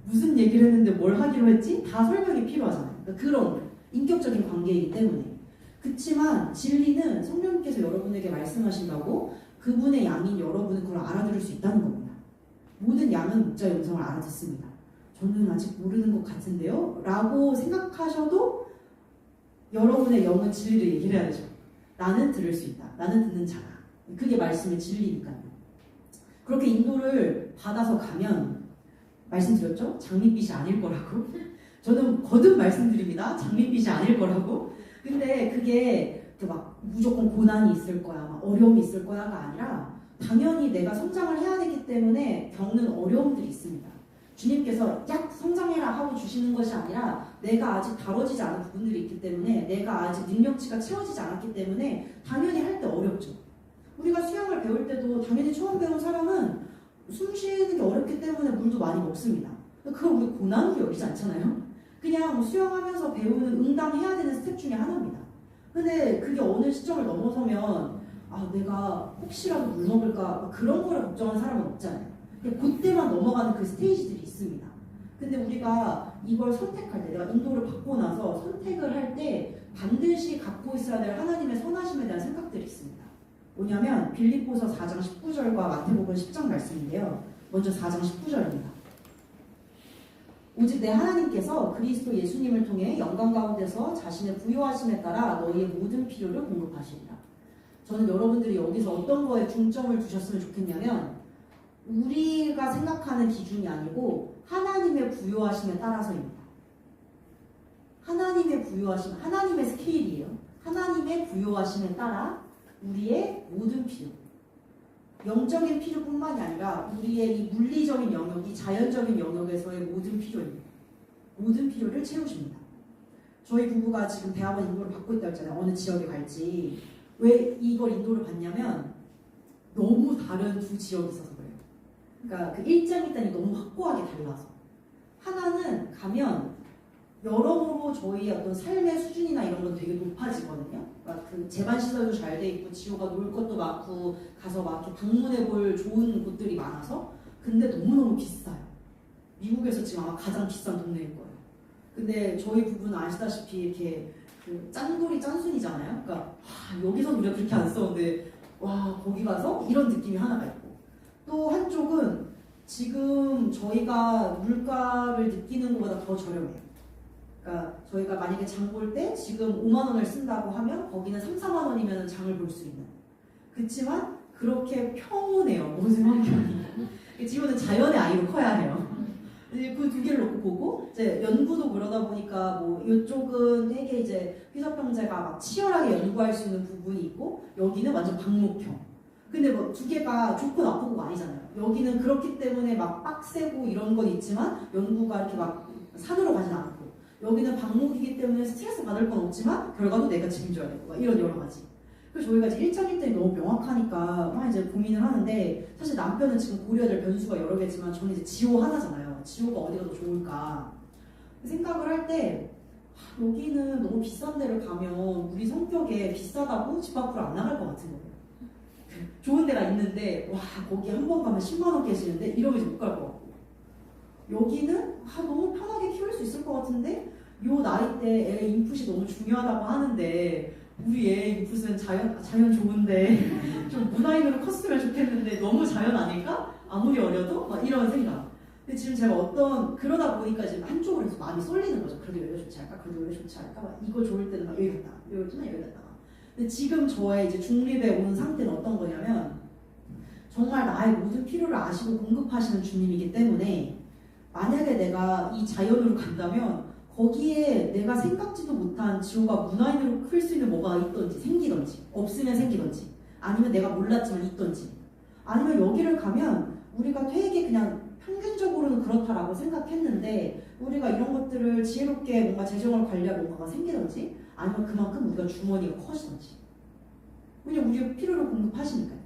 무슨 얘기를 했는데 뭘 하기로 했지? 다 설명이 필요하잖아요. 그러니까 그런 인격적인 관계이기 때문에. 그치만 진리는 성령님께서 여러분에게 말씀하신다고 그분의 양인 여러분은 그걸 알아들을 수 있다는 겁니다. 모든 양은 목자의 음성을 알아듣습니다. 저는 아직 모르는 것 같은데요? 라고 생각하셔도 여러분의 영은 진리를 얘기를 해야 되죠. 나는 들을 수 있다. 나는 듣는 자다. 그게 말씀의 진리니까요. 그렇게 인도를 받아서 가면 말씀드렸죠? 장밋빛이 아닐 거라고. 저는 거듭 말씀드립니다. 장밋빛이 아닐 거라고. 근데 그게 막 무조건 고난이 있을 거야, 막 어려움이 있을 거야가 아니라 당연히 내가 성장을 해야 되기 때문에 겪는 어려움들이 있습니다. 주님께서 약 성장해라 하고 주시는 것이 아니라 내가 아직 다뤄지지 않은 부분들이 있기 때문에 내가 아직 능력치가 채워지지 않았기 때문에 당연히 할 때 어렵죠. 우리가 수영을 배울 때도 당연히 처음 배운 사람은 숨 쉬는 게 어렵기 때문에 물도 많이 먹습니다. 그걸 우리 고난으로 여기지 않잖아요. 그냥 수영하면서 배우는 응당해야 되는 스텝 중에 하나입니다. 근데 그게 어느 시점을 넘어서면 내가 혹시라도 물 먹을까 그런 거를 걱정하는 사람은 없잖아요. 그때만 넘어가는 그 스테이지들이 있습니다. 근데 우리가 이걸 선택할 때, 내가 인도를 받고 나서 선택을 할 때 반드시 갖고 있어야 될 하나님의 선하심에 대한 생각들이 있습니다. 뭐냐면 빌립보서 4장 19절과 마태복음 10장 말씀인데요. 먼저 4장 19절입니다. 오직 내 하나님께서 그리스도 예수님을 통해 영광 가운데서 자신의 부요하심에 따라 너희의 모든 필요를 공급하시리라. 저는 여러분들이 여기서 어떤 거에 중점을 두셨으면 좋겠냐면 우리가 생각하는 기준이 아니고 하나님의 부요하심에 따라서입니다. 하나님의 부요하심, 하나님의 스케일이에요. 하나님의 부요하심에 따라 우리의 모든 필요, 영적인 필요뿐만이 아니라 우리의 이 물리적인 영역, 이 자연적인 영역에서의 모든 필요입니다. 모든 필요를 채우십니다. 저희 부부가 지금 대학원 인도를 받고 있다고 했잖아요. 어느 지역에 갈지. 왜 이걸 인도를 받냐면 너무 다른 두 지역이 있어서 그래요. 그러니까 그 일장일단이 너무 확고하게 달라서. 하나는 가면 여러모로 저희의 어떤 삶의 수준이나 이런 건 되게 높아지거든요. 그러니까 그 재반 시설도 잘 돼 있고 지호가 놀 것도 많고 가서 막 이렇게 방문해 볼 좋은 곳들이 많아서 근데 너무너무 비싸요. 미국에서 지금 아마 가장 비싼 동네일 거예요. 근데 저희 부부는 아시다시피 이렇게 그 짠돌이 짠순이잖아요. 그러니까 여기서 우리가 그렇게 안 썼는데 와 거기 가서 이런 느낌이 하나가 있고 또 한쪽은 지금 저희가 물가를 느끼는 것보다 더 저렴해요. 그러니까 저희가 만약에 장 볼 때 지금 5만 원을 쓴다고 하면 거기는 3, 4만 원이면 장을 볼 수 있는. 그렇지만 그렇게 평온해요. 모든 환경이. 지호는 자연의 아이로 커야 해요. 그 두 개를 놓고 보고 이제 연구도 그러다 보니까 뭐 이쪽은 되게 이제 희석형제가 막 치열하게 연구할 수 있는 부분이 있고 여기는 완전 방목형. 근데 뭐 두 개가 좋고 나쁘고가 아니잖아요. 여기는 그렇기 때문에 막 빡세고 이런 건 있지만 연구가 이렇게 막 산으로 가진 않고 여기는 방목이기 때문에 스트레스 받을 건 없지만 결과도 내가 책임져야 되고 막 이런 여러 가지. 그래서 저희가 이제 일장일단이 너무 명확하니까 막 이제 고민을 하는데 사실 남편은 지금 고려될 변수가 여러 개지만 저는 이제 지호 하나잖아요. 지호가 어디가 더 좋을까 생각을 할 때 여기는 너무 비싼 데를 가면 우리 성격에 비싸다고 집 밖으로 안 나갈 것 같은 거예요. 좋은 데가 있는데 와 거기 한 번 가면 10만 원 깨지는데 이러면서 못 갈 것 같고 여기는 너무 편하게 키울 수 있을 것 같은데 요 나이 때 애 인풋이 너무 중요하다고 하는데 우리 애 인풋은 자연 좋은데 좀 문화인으로 컸으면 좋겠는데 너무 자연 아닐까? 아무리 어려도? 막 이런 생각. 근데 지금 제가 그러다 보니까 지금 한쪽으로 계속 마음이 쏠리는 거죠. 그래도 여기가 좋지 않을까? 그래도 여기가 좋지 않을까? 막 이거 좋을 때는 막 여기 갔다가 여기 갔다가 여기 갔다가. 근데 지금 저의 이제 중립에 온 상태는 어떤 거냐면 정말 나의 모든 필요를 아시고 공급하시는 주님이기 때문에 만약에 내가 이 자연으로 간다면 거기에 내가 생각지도 못한 지호가 문화인으로 클 수 있는 뭐가 있던지 생기던지 없으면 생기던지 아니면 내가 몰랐지만 있던지 아니면 여기를 가면 우리가 되게 그냥 평균적으로는 그렇다라고 생각했는데 우리가 이런 것들을 지혜롭게 뭔가 재정을 관리하고 뭔가가 생기던지 아니면 그만큼 우리가 주머니가 커지던지 왜냐면 우리의 필요를 공급하시니까요.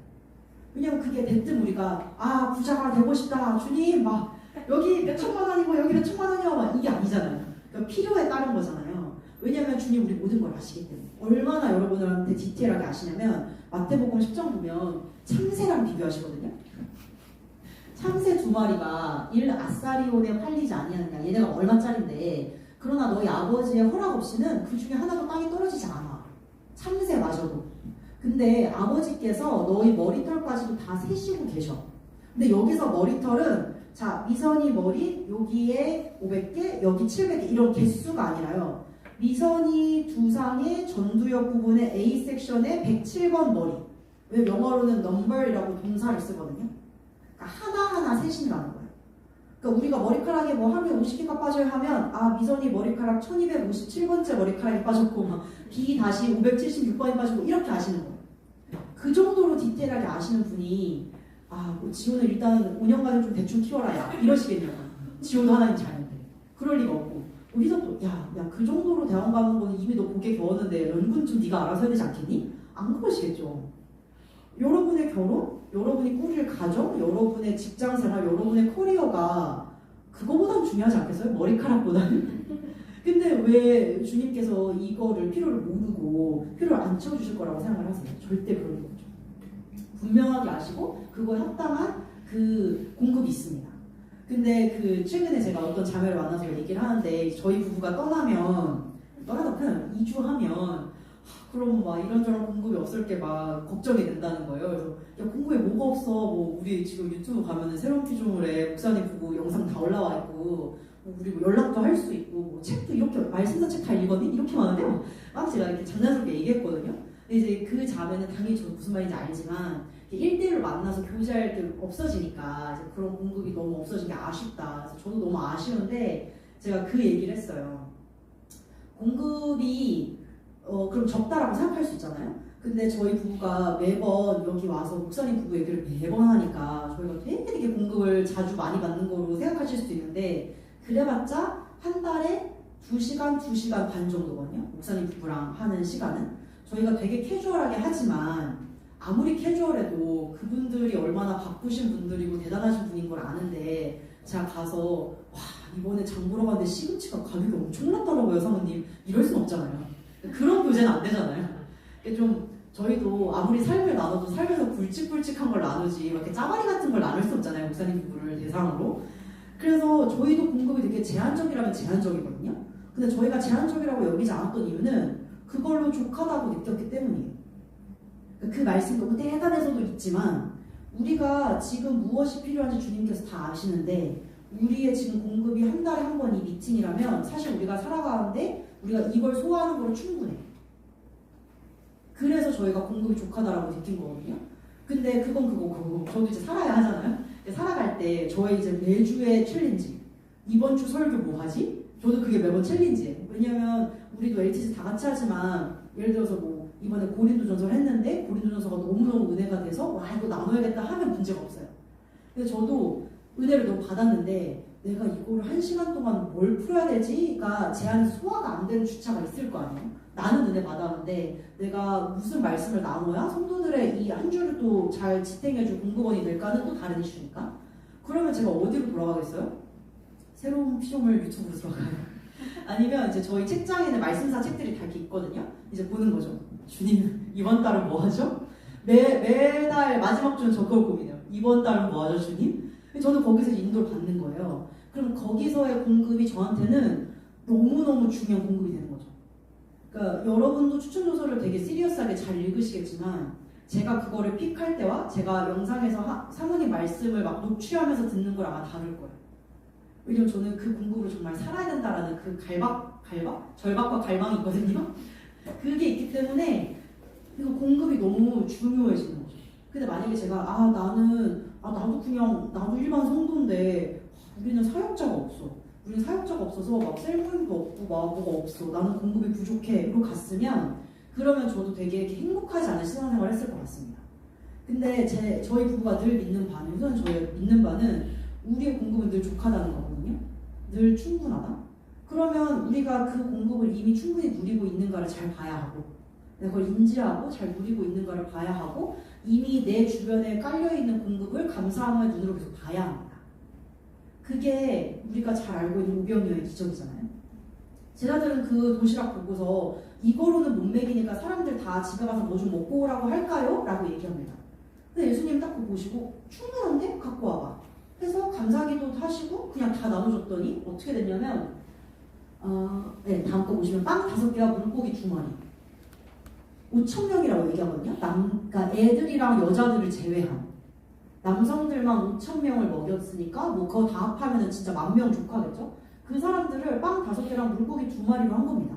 왜냐면 그게 대뜸 우리가 부자가 되고 싶다 주님 막 여기 몇 천만 원이고 여기 몇 천만 원이야 막 이게 아니잖아요. 그러니까 필요에 따른 거잖아요. 왜냐하면 주님 우리 모든 걸 아시기 때문에. 얼마나 여러분들한테 디테일하게 아시냐면 마태복음 10장 보면 참새랑 비교하시거든요. 참새 2마리가 1아사리온에 팔리지 아니하느냐. 얘네가 얼마짜린데 그러나 너희 아버지의 허락 없이는 그 중에 하나도 땅에 떨어지지 않아. 참새마저도. 근데 아버지께서 너희 머리털까지도 다 세시고 계셔. 근데 여기서 머리털은 자 미선이 머리 여기에 500개 여기 700개 이런 개수가 아니라요. 미선이 두상의 전두엽 부분의 A 섹션의 107번 머리. 왜 영어로는 number이라고 동사를 쓰거든요. 그러니까 하나하나 세신다는 거예요. 그러니까 우리가 머리카락에 뭐 하루에 50개가 빠져야 하면 아 미선이 머리카락 1257번째 머리카락이 빠졌고 막 B 다시 576번이 빠지고 이렇게 아시는 거예요. 그 정도로 디테일하게 아시는 분이 뭐 지호는 일단 5년간은 좀 대충 키워라 야 이러시겠냐고. 지호도 하나님 자녀인데 그럴 리가 없고 우리도 또 야 그 정도로 대학 가는 거는 이미 너 고개 겨웠는데 연구는 좀 네가 알아서 해야 되지 않겠니? 안 그러시겠죠. 여러분의 결혼, 여러분이 꾸릴 가정, 여러분의 직장생활, 여러분의 커리어가 그거보단 중요하지 않겠어요? 머리카락보다는. 근데 왜 주님께서 이거를 필요를 모르고 필요를 안 채워주실 거라고 생각을 하세요? 절대 그런 거죠. 분명하게 아시고 그거에 합당한 그 공급이 있습니다. 근데 그 최근에 제가 어떤 자매를 만나서 얘기를 하는데 저희 부부가 떠나서 그냥 2주 하면 그럼 막 이런저런 공급이 없을 게 막 걱정이 된다는 거예요. 그래서 야 공급에 뭐가 없어. 뭐 우리 지금 유튜브 가면은 새로운 피조물에 목사님 부부 영상 다 올라와 있고 뭐 우리 뭐 연락도 할 수 있고 뭐 책도 이렇게 말씀서 책 다 읽었니? 이렇게 많은데 막 제가 이렇게 장난스럽게 얘기했거든요. 근데 이제 그 자매는 당연히 저 무슨 말인지 알지만 1대1로 만나서 교제할 때 없어지니까 이제 그런 공급이 너무 없어진 게 아쉽다. 그래서 저도 너무 아쉬운데 제가 그 얘기를 했어요. 공급이 그럼 적다라고 생각할 수 있잖아요. 근데 저희 부부가 매번 여기 와서 목사님 부부 얘기를 매번 하니까 저희가 되게 공급을 자주 많이 받는 거로 생각하실 수도 있는데 그래봤자 한 달에 2시간, 2시간 반 정도거든요. 목사님 부부랑 하는 시간은. 저희가 되게 캐주얼하게 하지만 아무리 캐주얼해도 그분들이 얼마나 바쁘신 분들이고 대단하신 분인 걸 아는데 제가 가서 와 이번에 장 보러 갔는데 시금치가 가격이 엄청났더라고요 사모님 이럴 순 없잖아요. 그런 교제는 안 되잖아요. 좀 저희도 아무리 삶을 나눠도 살면서 굵직굵직한 걸 나누지 이렇게 짜가리 같은 걸 나눌 수 없잖아요. 목사님 부부를 대상으로. 그래서 저희도 공급이 되게 제한적이라면 제한적이거든요. 근데 저희가 제한적이라고 여기지 않았던 이유는 그걸로 족하다고 느꼈기 때문이에요. 그 말씀 너무 대단해서도 있지만 우리가 지금 무엇이 필요한지 주님께서 다 아시는데 우리의 지금 공급이 한 달에 한 번 이 미팅이라면 사실 우리가 살아가는데 우리가 이걸 소화하는 걸로 충분해. 그래서 저희가 공급이 족하다라고 느낀 거거든요. 근데 그건 그거 저도 이제 살아야 하잖아요. 살아갈 때 저의 이제 매주의 챌린지 이번 주 설교 뭐 하지? 저도 그게 매번 챌린지예요. 왜냐면 우리도 LTC 다 같이 하지만 예를 들어서 뭐 이번에 고린도전서를 했는데 고린도전서가 너무너무 은혜가 돼서 와 이거 나눠야겠다 하면 문제가 없어요. 근데 저도 은혜를 너무 받았는데 내가 이거를 1시간 동안 뭘 풀어야 되지가 제 안에 소화가 안 되는 주차가 있을 거 아니에요. 나는 은혜 받았는데 내가 무슨 말씀을 나눠야 성도들의 이 한 주를 또 잘 지탱해줄 공급원이 될까는 또 다른 이슈니까. 그러면 제가 어디로 돌아가겠어요? 새로운 피조물 유튜브로 들어가요. 아니면 이제 저희 책장에는 말씀사 책들이 다 이렇게 있거든요. 이제 보는 거죠. 주님 이번 달은 뭐 하죠? 매달 마지막 주는 저 그걸 고민해요. 이번 달은 뭐 하죠 주님? 저는 거기서 인도를 받는 거예요. 그럼 거기서의 공급이 저한테는 너무너무 중요한 공급이 되는 거죠. 그러니까 여러분도 추천도서를 되게 시리어스하게 잘 읽으시겠지만 제가 그거를 픽할 때와 제가 영상에서 사모님 말씀을 막 녹취하면서 듣는 거랑 아마 다를 거예요. 왜냐면 저는 그 공급으로 정말 살아야 된다라는 그 절박과 갈망이 있거든요. 그게 있기 때문에 이거 공급이 너무 중요해지는 거죠. 근데 만약에 제가 나도 일반 성도인데 우리는 사역자가 없어. 우리는 사역자가 없어서 막 셀모임도 없고 막 뭐가 없어. 나는 공급이 부족해.로 갔으면 그러면 저도 되게 행복하지 않은 신앙생활을 했을 것 같습니다. 근데 저희 부부가 늘 믿는 바는 우선 저희가 믿는 바는 우리의 공급은 늘 족하다는 거거든요. 늘 충분하다. 그러면 우리가 그 공급을 이미 충분히 누리고 있는가를 잘 봐야 하고 내가 그걸 인지하고 잘 누리고 있는가를 봐야 하고 이미 내 주변에 깔려있는 공급을 감사함의 눈으로 계속 봐야 합니다. 그게 우리가 잘 알고 있는 오병이어의 기적이잖아요. 제자들은 그 도시락 보고서 이거로는 못 먹이니까 사람들 다 집에 가서 뭐 좀 먹고 오라고 할까요? 라고 얘기합니다. 근데 예수님 딱 그거 보시고 충분한데? 갖고 와봐. 해서 감사기도 하시고 그냥 다 나눠줬더니 어떻게 됐냐면 다음 거 보시면 빵 5개와 물고기 2마리 5,000명이라고 얘기하거든요. 그러니까 애들이랑 여자들을 제외한 남성들만 5,000명을 먹였으니까 뭐 그거 다 합하면 진짜 10,000명 족하겠죠? 그 사람들을 빵 5개랑 물고기 2마리로 한 겁니다.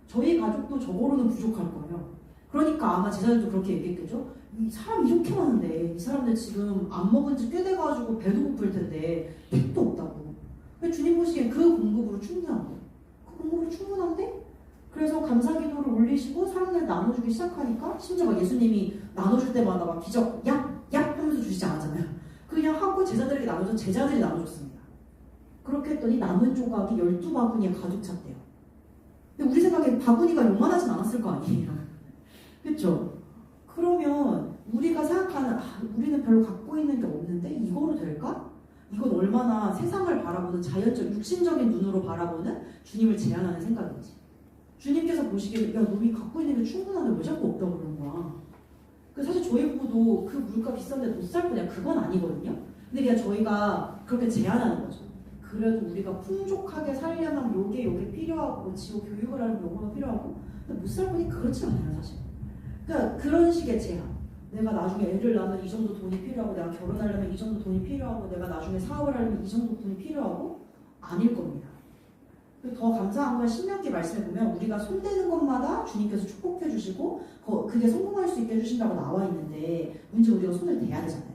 저희 가족도 저거로는 부족할 거예요. 그러니까 아마 제자들도 그렇게 얘기했겠죠? 이 사람 이렇게 많은데 이 사람들 지금 안 먹은 지 꽤 돼가지고 배도 고플 텐데 택도 없다고. 근데 주님 보시기엔 그 공급으로 충분한 거예요. 그 공급으로 충분한데? 그래서 감사기도를 올리시고 사람들 나눠주기 시작하니까 심지어 막 예수님이 나눠줄 때마다 막 기적 얍! 얍! 하면서 주시지 않았잖아요. 그냥 하고 제자들에게 나눠줘 제자들이 나눠줬습니다. 그렇게 했더니 남은 조각이 12바구니에 가득 찼대요. 근데 우리 생각엔 바구니가 요만하진 않았을 거 아니에요. 그쵸? 그러면 우리가 생각하는 우리는 별로 갖고 있는 게 없는데 이거로 될까? 이건 얼마나 세상을 바라보는 자연적 육신적인 눈으로 바라보는 주님을 제안하는 생각인지. 주님께서 보시기에 야 너희 갖고 있는 게 충분한데 왜 자꾸 없다고 그러는 거야. 사실 저희 부부도 그 물가 비싼데 못 살 거냐 그건 아니거든요. 근데 그냥 저희가 그렇게 제안하는 거죠. 그래도 우리가 풍족하게 살려면 요게 필요하고 지금 교육을 하려면 요거가 필요하고 근데 못 살 거니 그렇지 않아요 사실. 그러니까 그런 식의 제안. 내가 나중에 애를 낳으면 이 정도 돈이 필요하고 내가 결혼하려면 이 정도 돈이 필요하고 내가 나중에 사업을 하려면 이 정도 돈이 필요하고 아닐 겁니다. 더 감사한 건 신명기 말씀에 보면 우리가 손대는 것마다 주님께서 축복해 주시고 그게 성공할 수 있게 해주신다고 나와 있는데 문제 우리가 손을 대야 되잖아요.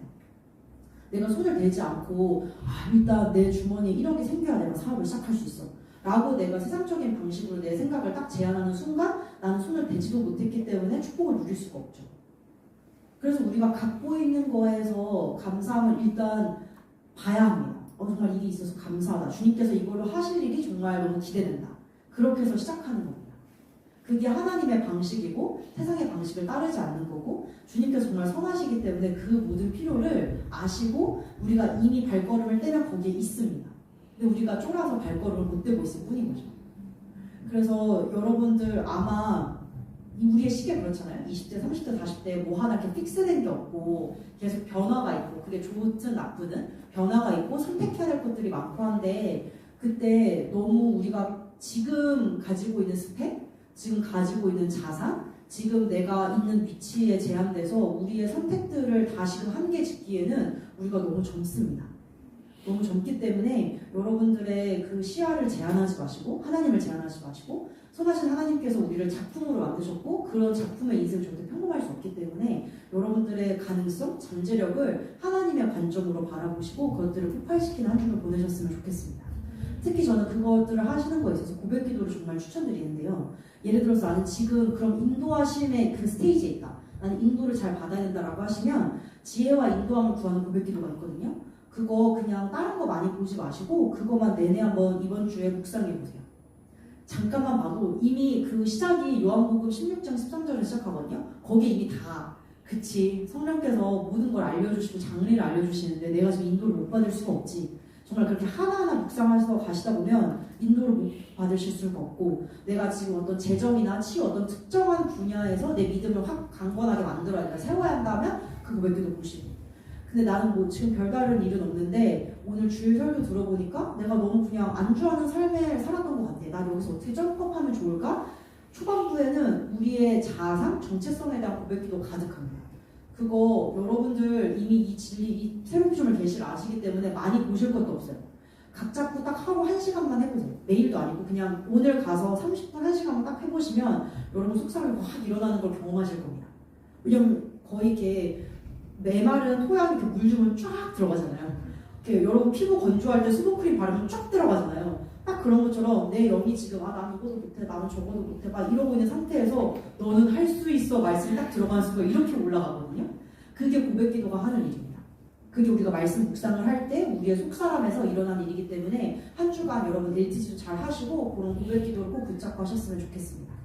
내가 손을 대지 않고 일단 내 주머니에 1억이 생겨야 내가 사업을 시작할 수 있어 라고 내가 세상적인 방식으로 내 생각을 딱 제안하는 순간 나는 손을 대지도 못했기 때문에 축복을 누릴 수가 없죠. 그래서 우리가 갖고 있는 거에서 감사함을 일단 봐야 합니다. 정말 일이 있어서 감사하다. 주님께서 이걸로 하실 일이 정말 너무 기대된다. 그렇게 해서 시작하는 겁니다. 그게 하나님의 방식이고 세상의 방식을 따르지 않는 거고 주님께서 정말 선하시기 때문에 그 모든 필요를 아시고 우리가 이미 발걸음을 떼면 거기에 있습니다. 근데 우리가 쫄아서 발걸음을 못 떼고 있을 뿐인 거죠. 그래서 여러분들 아마 우리의 시기가 그렇잖아요. 20대, 30대, 40대 뭐 하나 이렇게 픽스된 게 없고 계속 변화가 있고 그게 좋든 나쁘든 변화가 있고 선택해야 될 것들이 많고 한데 그때 너무 우리가 지금 가지고 있는 스펙, 지금 가지고 있는 자산, 지금 내가 있는 위치에 제한돼서 우리의 선택들을 다시금 한계 짓기에는 우리가 너무 젊습니다. 너무 젊기 때문에 여러분들의 그 시야를 제한하지 마시고 하나님을 제한하지 마시고 선하신 하나님께서 우리를 작품으로 만드셨고 그런 작품의 인생은 절대 평범할 수 없기 때문에 여러분들의 가능성, 잠재력을 하나님의 관점으로 바라보시고 그것들을 폭발시키는 한 주를 보내셨으면 좋겠습니다. 특히 저는 그것들을 하시는 거에 있어서 고백 기도를 정말 추천드리는데요. 예를 들어서 나는 지금 그런 인도하심의 그 스테이지에 있다. 나는 인도를 잘 받아야 된다라고 하시면 지혜와 인도함을 구하는 고백 기도가 있거든요. 그거 그냥 다른 거 많이 보지 마시고 그거만 내내 한번 이번 주에 묵상해 보세요. 잠깐만 봐도 이미 그 시작이 요한복음 16장 13절에 시작하거든요. 거기에 이미 다 그치 성령께서 모든 걸 알려주시고 장리를 알려주시는데 내가 지금 인도를 못 받을 수가 없지. 정말 그렇게 하나하나 묵상하셔서 가시다 보면 인도를 못 받으실 수가 없고 내가 지금 어떤 재정이나 치유 어떤 특정한 분야에서 내 믿음을 확 강건하게 만들어야 된다. 세워야 한다면 그 고백기도 보시고 근데 나는 뭐 지금 별다른 일은 없는데 오늘 주일 설교 들어보니까 내가 너무 그냥 안주하는 삶을 살았던 것 같아. 난 여기서 어떻게 점프하면 좋을까? 초반부에는 우리의 자아상, 정체성에 대한 고백기도 가득합니다. 그거 여러분들 이미 이 진리, 이 새로운 피조물 계시를 아시기 때문에 많이 보실 것도 없어요. 각 잡고 딱 하루 1시간만 해보세요. 매일도 아니고 그냥 오늘 가서 30분 1시간만 딱 해보시면 여러분 속상함이 확 일어나는 걸 경험하실 겁니다. 왜냐면 거의 이렇게 메마른 토양에 이렇게 물 주면 쫙 들어가잖아요. 이렇게 여러분 피부 건조할 때 수분크림 바르면 쫙 들어가잖아요. 딱 그런 것처럼 내 영이 지금 난 이거도 못해, 나는 저거도 못해 막 이러고 있는 상태에서 너는 할 수 있어 말씀이 딱 들어가는 순간 이렇게 올라가거든요. 그게 고백기도가 하는 일입니다. 그게 우리가 말씀 묵상을 할 때 우리의 속사람에서 일어난 일이기 때문에 한 주간 여러분 LTG도 잘 하시고 그런 고백기도를 꼭 붙잡고 하셨으면 좋겠습니다.